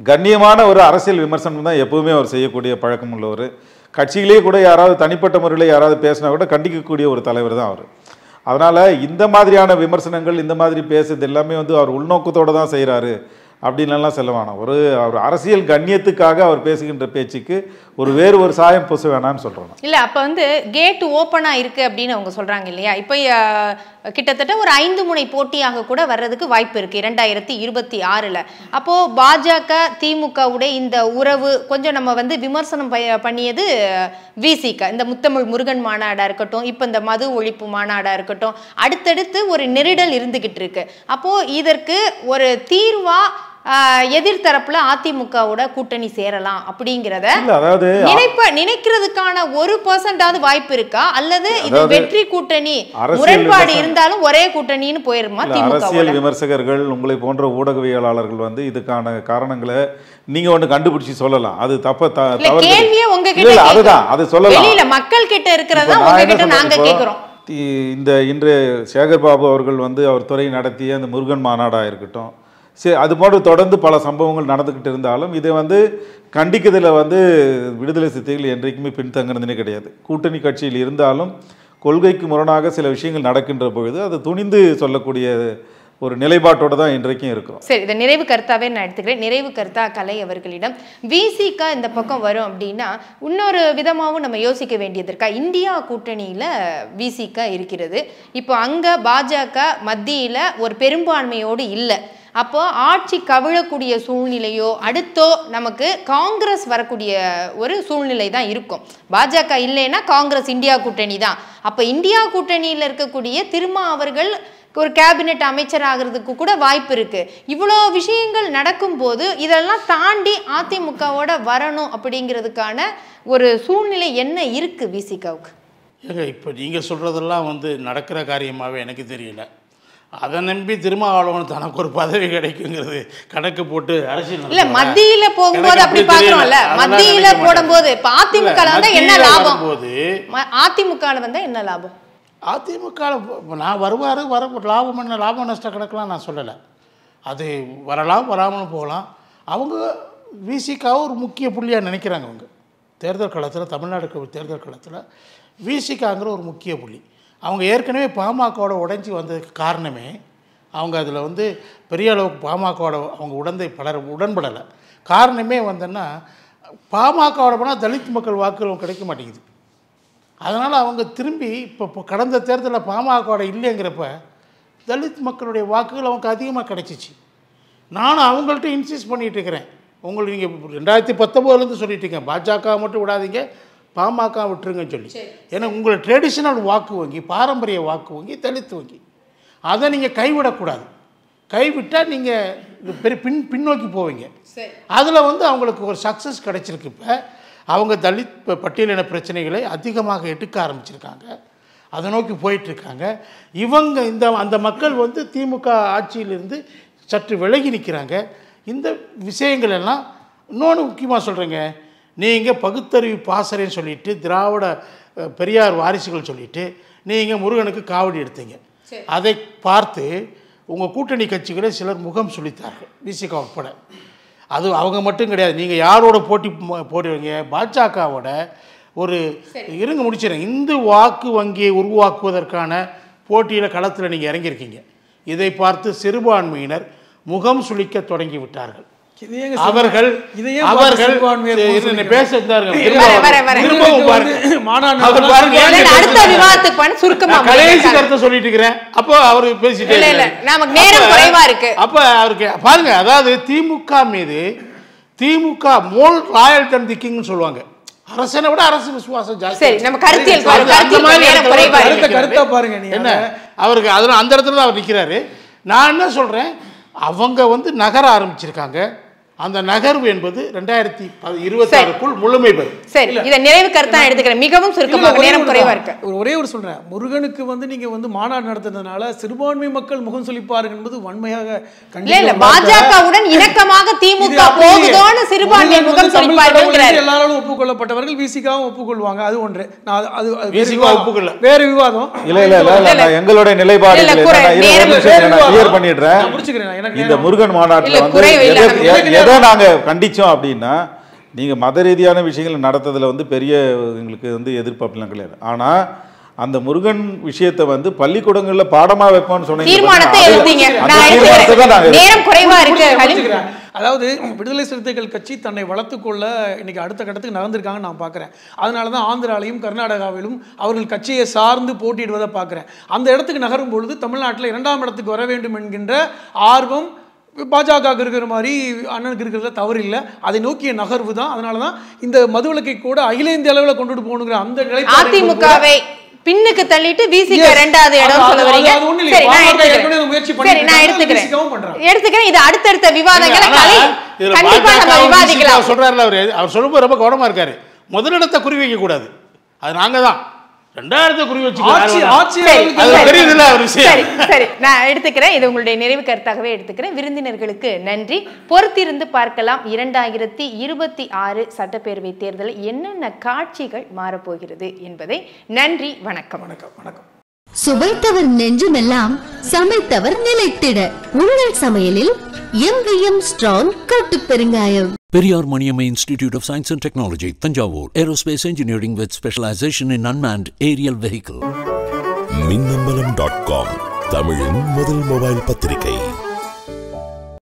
கண்ணியமான ஒரு அரசியல் விமர்சனம் தான் எப்பவுமே அவர் செய்யக்கூடிய பழக்கம் உள்ளவர். கட்சியிலேயே கூட யாராவது தனிப்பட்ட முறையில் யாராவது பேசினா கூட கண்டிக்கக்கூடிய ஒரு தலைவர் தான் அவர். அதனால் இந்த மாதிரியான விமர்சனங்கள், இந்த மாதிரி பேசுறது எல்லாமே வந்து அவர் உள்நோக்கத்தோடு தான் செய்கிறாரு அப்படின்லாம் சொல்ல வேணாம். அவர் அரசியல் கண்ணியத்துக்காக அவர் பேசுகின்ற பேச்சுக்கு வேறு ஒரு சாயம் பொசு வேணான்னு சொல்கிறோம். இல்லை, அப்போ வந்து கேட்டு ஓப்பனாக இருக்குது அப்படின்னு அவங்க சொல்கிறாங்க இல்லையா? இப்போ கிட்டத்தட்ட ஒரு 5 முனை போட்டியாக கூட வர்றதுக்கு வாய்ப்பு இருக்குது 2026. அப்போது பாஜக திமுகவுடைய இந்த உறவு கொஞ்சம் நம்ம வந்து விமர்சனம் பண்ணியது விசிக, இந்த முத்தமிழ் முருகன் மாநாடாக இருக்கட்டும், இப்போ இந்த மது ஒழிப்பு மாநாடாக இருக்கட்டும், அடுத்தடுத்து ஒரு நெருடல் இருந்துகிட்டு இருக்கு. அப்போது இதற்கு ஒரு தீர்வா எதிர்த்தரப்புல அதிமுகவோட கூட்டணி சேரலாம் அப்படிங்கிறத நினைக்கிறதுக்கான 1% வாய்ப்பு இருக்கா? அல்லது இது வெற்றி கூட்டணி முரண்பாடு இருந்தாலும் ஒரே கூட்டணின்னு போயிருமா? அரசியல் விமர்சகர்கள், உங்களை போன்ற ஊடகவியலாளர்கள் வந்து இதுக்கான காரணங்களை நீங்க ஒண்ணு கண்டுபிடிச்சு சொல்லலாம். அது கேள்வியே உங்ககிட்ட அதுதான், அது சொல்லலாம். வெளியில மக்கள் கிட்ட இருக்கிறதா உங்ககிட்ட நாங்க கேட்கிறோம். இன்று சேகர் பாபு அவர்கள் வந்து அவர் துறை நடத்திய அந்த முருகன் மாநாடா இருக்கட்டும், சரி, அது போன்று தொடர்ந்து பல சம்பவங்கள் நடந்துக்கிட்டு இருந்தாலும் இதை வந்து கண்டிக்கிறதுல வந்து விடுதலை சிறுத்தைகள் என்றைக்குமே பின்தங்கினதுனே கிடையாது. கூட்டணி கட்சியில் இருந்தாலும் கொள்கைக்கு முரணாக சில விஷயங்கள் நடக்கின்ற பொழுது அது துணிந்து சொல்லக்கூடிய ஒரு நிலைப்பாட்டோட தான் இன்றைக்கும் இருக்கிறோம். சரி, இதை நிறைவு கருத்தாவே நான் எடுத்துக்கிறேன். நிறைவு கருத்தா கலை அவர்களிடம், விசிக இந்த பக்கம் வரும் அப்படின்னா இன்னொரு விதமாகவும் நம்ம யோசிக்க வேண்டியது இருக்கா? இந்தியா கூட்டணியில் விசிக இருக்கிறது. இப்போ அங்கே பாஜக மத்தியில் ஒரு பெரும்பான்மையோடு இல்லை. அப்போ ஆட்சி கவிழக்கூடிய சூழ்நிலையோ அடுத்தோ நமக்கு காங்கிரஸ் வரக்கூடிய ஒரு சூழ்நிலை தான் இருக்கும். பாஜக இல்லைன்னா காங்கிரஸ் இந்தியா கூட்டணி தான். அப்போ இந்தியா கூட்டணியில் இருக்கக்கூடிய திருமா அவர்கள் ஒரு கேபினெட் அமைச்சர் ஆகிறதுக்கு கூட வாய்ப்பு இருக்கு. இவ்வளோ விஷயங்கள் நடக்கும்போது இதெல்லாம் தாண்டி அதிமுகவோட வரணும் அப்படிங்கிறதுக்கான ஒரு சூழ்நிலை என்ன இருக்கு விசிகாவுக்கு? ஏங்க, இப்போ நீங்கள் சொல்கிறதெல்லாம் வந்து நடக்கிற காரியமாகவே எனக்கு தெரியல. அதை நம்பி திருமாவளவன் தனக்கு ஒரு பதவி கிடைக்குங்கிறது கணக்கு போட்டு அரசியல் இல்ல மத்தியில போகும்போது அப்படி பாக்குறோம்ல. மத்தியில போடும்போது இப்ப அதிமுக வந்தா என்ன லாபம்? அதிமுக வந்தா என்ன லாபம்? அதிமுக நான் வர லாபம் என்ன, லாபம் நஷ்ட கணக்கெலாம் நான் சொல்லலை. அது வரலாம், வராமலும் போகலாம். அவங்க விசிகாவை ஒரு முக்கிய புள்ளியாக நினைக்கிறாங்க. அவங்க தேர்தல் களத்தில், தமிழ்நாடு தேர்தல் களத்தில் விசிகாங்கிற ஒரு முக்கிய புள்ளி. அவங்க ஏற்கனவே பாமகவோட உடைஞ்சி வந்ததுக்கு காரணமே அவங்க அதில் வந்து பெரிய அளவுக்கு பாமகவோட அவங்க உடன்படலை. காரணமே வந்தேன்னா பாமகவோட போனால் தலித் மக்கள் வாக்குகள் கிடைக்க மாட்டேங்குது. அதனால் அவங்க திரும்பி இப்போ கடந்த தேர்தலில் பாமகவோட இல்லைங்கிறப்ப தலித் மக்களுடைய வாக்குகள் அவங்க அதிகமாக கிடைச்சிச்சு. நானும் அவங்கள்ட்ட இன்சிஸ்ட் பண்ணிகிட்டு இருக்கிறேன். உங்களுக்கு நீங்கள் 2019 சொல்லிட்டீங்க பாஜக மட்டும் விடாதீங்க, பாமக விட்டுருங்கன்னு சொல்லி. ஏன்னா உங்களை ட்ரெடிஷ்னல் வாக்கு வங்கி, பாரம்பரிய வாக்கு வங்கி தலித் வங்கி, அதை நீங்கள் கைவிடக்கூடாது. கைவிட்டால் நீங்கள் பின்னோக்கி போவீங்க. அதில் வந்து அவங்களுக்கு ஒரு சக்ஸஸ் கிடைச்சிருக்கு. இப்போ அவங்க தலித் பட்டியலின பிரச்சனைகளை அதிகமாக எடுக்க ஆரம்பிச்சிருக்காங்க, அதை நோக்கி போயிட்டுருக்காங்க. இவங்க அந்த மக்கள் வந்து திமுக ஆட்சியிலிருந்து சற்று விலகி நிற்கிறாங்க. இந்த விஷயங்கள் எல்லாம் இன்னொன்று முக்கியமாக சொல்கிறேங்க. நீங்கள் பகுத்தறிவு பாசறைன்னு சொல்லிட்டு திராவிட பெரியார் வாரிசுகள் சொல்லிட்டு நீங்கள் முருகனுக்கு காவடி எடுத்தீங்க. அதை பார்த்து உங்கள் கூட்டணி கட்சிகளே சிலர் முகம் சுளித்தார்கள், விசிக உட்பட. அது அவங்க மட்டும் கிடையாது. நீங்கள் யாரோட போட்டி போடுவீங்க? பாஜகவோட ஒரு இருங்க முடிச்சிடறேன். இந்து வாக்கு வங்கியை உருவாக்குவதற்கான போட்டியில் களத்தில் நீங்கள் இறங்கியிருக்கீங்க. இதை பார்த்து சிறுபான்மையினர் முகம் சுளிக்க தொடங்கி விட்டார்கள். அவர்கள் கடைசி கருத்தை சொல்லிட்டு இருக்கிறேன். அப்போ அவரு பேசிட்டு அப்ப அவருக்கு பாருங்க, அதாவது திமுக மீது திமுக மோல் ராயல் டன் தி கிங்னு சொல்லுவாங்க. அரசனை விட அரசு விசுவாசம் ஜாஸ்தி. என்ன அவருக்கு அதனால அந்த இடத்துல தான் அவர் நிற்கிறாரு. நான் என்ன சொல்றேன், அவங்க நகர ஆரம்பிச்சிருக்காங்க. அந்த நகர்வு என்பது 2026க்குள் முழுமை பெறும். சரி, இத நிறைவு கருத்தா எடுத்துக்கிறேன். மிகவும் சுருக்கமாக, நேரம் குறைவா இருக்கு. ஒரே ஒரு சொல்றேன், முருகனுக்கு நீங்க மாநாடு நடத்துறதுனால சிறுபான்மை மக்கள் முகம் சுளிப்பார்கள் என்பது வன்மையாக இல்ல பாஜகவுடன் இணக்கமாக திமுக போகுதோன்னு சிறுபான்மை முகம் சுளிப்பார்கள் எல்லாரும் ஒப்புக்கொள்ளப்பட்டவர்கள் விசிகாவும் ஒப்புக்கொள்வாங்க. அது ஒன்று. அது விசிகா ஒப்புக்கொள்ள வேற விவாதம். இல்ல எங்களுடைய நிலைப்பாடு கிளியர் பண்ணிடுறேன். இந்த முருகன் மாநாட்டில் நாங்க கண்டிச்சோம் அப்படின்னா, நீங்க மத ரீதியான விஷயங்களை நடத்துறதுல பெரிய எங்களுக்கு எதிர்ப்பு அப்படிலாம் கிடையாது. ஆனா அந்த முருகன் விஷயத்தை பள்ளிக்கூடங்கள்ல பாடமா வைப்போம்னு சொன்னீங்க. அதாவது விடுதலை சிறுத்தைகள் கட்சி தன்னை வளர்த்துக்கொள்ள இன்னைக்கு அடுத்த கட்டத்துக்கு நகர்ந்திருக்காங்க நான் பார்க்குறேன். அதனால தான் ஆந்திராலையும் கர்நாடகாவிலும் அவர்கள் கட்சியை சார்ந்து போட்டியிடுவதை பார்க்குறேன். அந்த இடத்துக்கு நகரும் பொழுது தமிழ்நாட்டில் 2ஆம் இடத்துக்கு வர வேண்டும் என்கின்ற ஆர்வம் பாஜக இருக்கிற மாதிரி அண்ணனுக்கு இருக்கிறதுல தவறு இல்லை. அதை நோக்கிய நகர்வு தான். அதனால தான் இந்த மதுவிலக்கை கூட அகில இந்திய அளவில் கொண்டுட்டு போகணுங்கிற அந்த அதிமுகவை பின்னுக்கு தள்ளிட்டு விசிக 2வது இடம் சொல்ல வரீங்க. சரி, நான் எடுத்துக்கிறேன். இது அடுத்தடுத்த விவாதங்களை கண்டிப்பா நம்ம விவாதிக்கலாம். சொல்றாருல அவர் சொல்லும்போது ரொம்ப கவனமா இருக்காரு. முதலிடத்தை குறி வைக்க கூடாது, அது நாங்க தான். 2வது குறி வச்சு சரி, நான் எடுத்துக்கிறேன். இது உங்களுடைய நிறைவு கருத்தாகவே எடுத்துக்கிறேன். விருந்தினர்களுக்கு நன்றி. பொறுத்திருந்து பார்க்கலாம் 2026 சட்டப்பேரவை தேர்தலில் என்னென்ன காட்சிகள் மாறப்போகிறது என்பதை. நன்றி, வணக்கம். வணக்கம். சுவைத்தவர் நெஞ்சுமெல்லாம் சமைத்தவர் நிலைத்திட உங்கள் சமையலில் MVM ஸ்ட்ராங் கட்டு பெருங்காயம். Periyar Maniamma Institute of Science and Technology, Tanjavur. Aerospace Engineering with specialization in unmanned aerial vehicle. மின்னம்பலம்.com தமிழின் முதல் மொபைல் பத்திரிகை.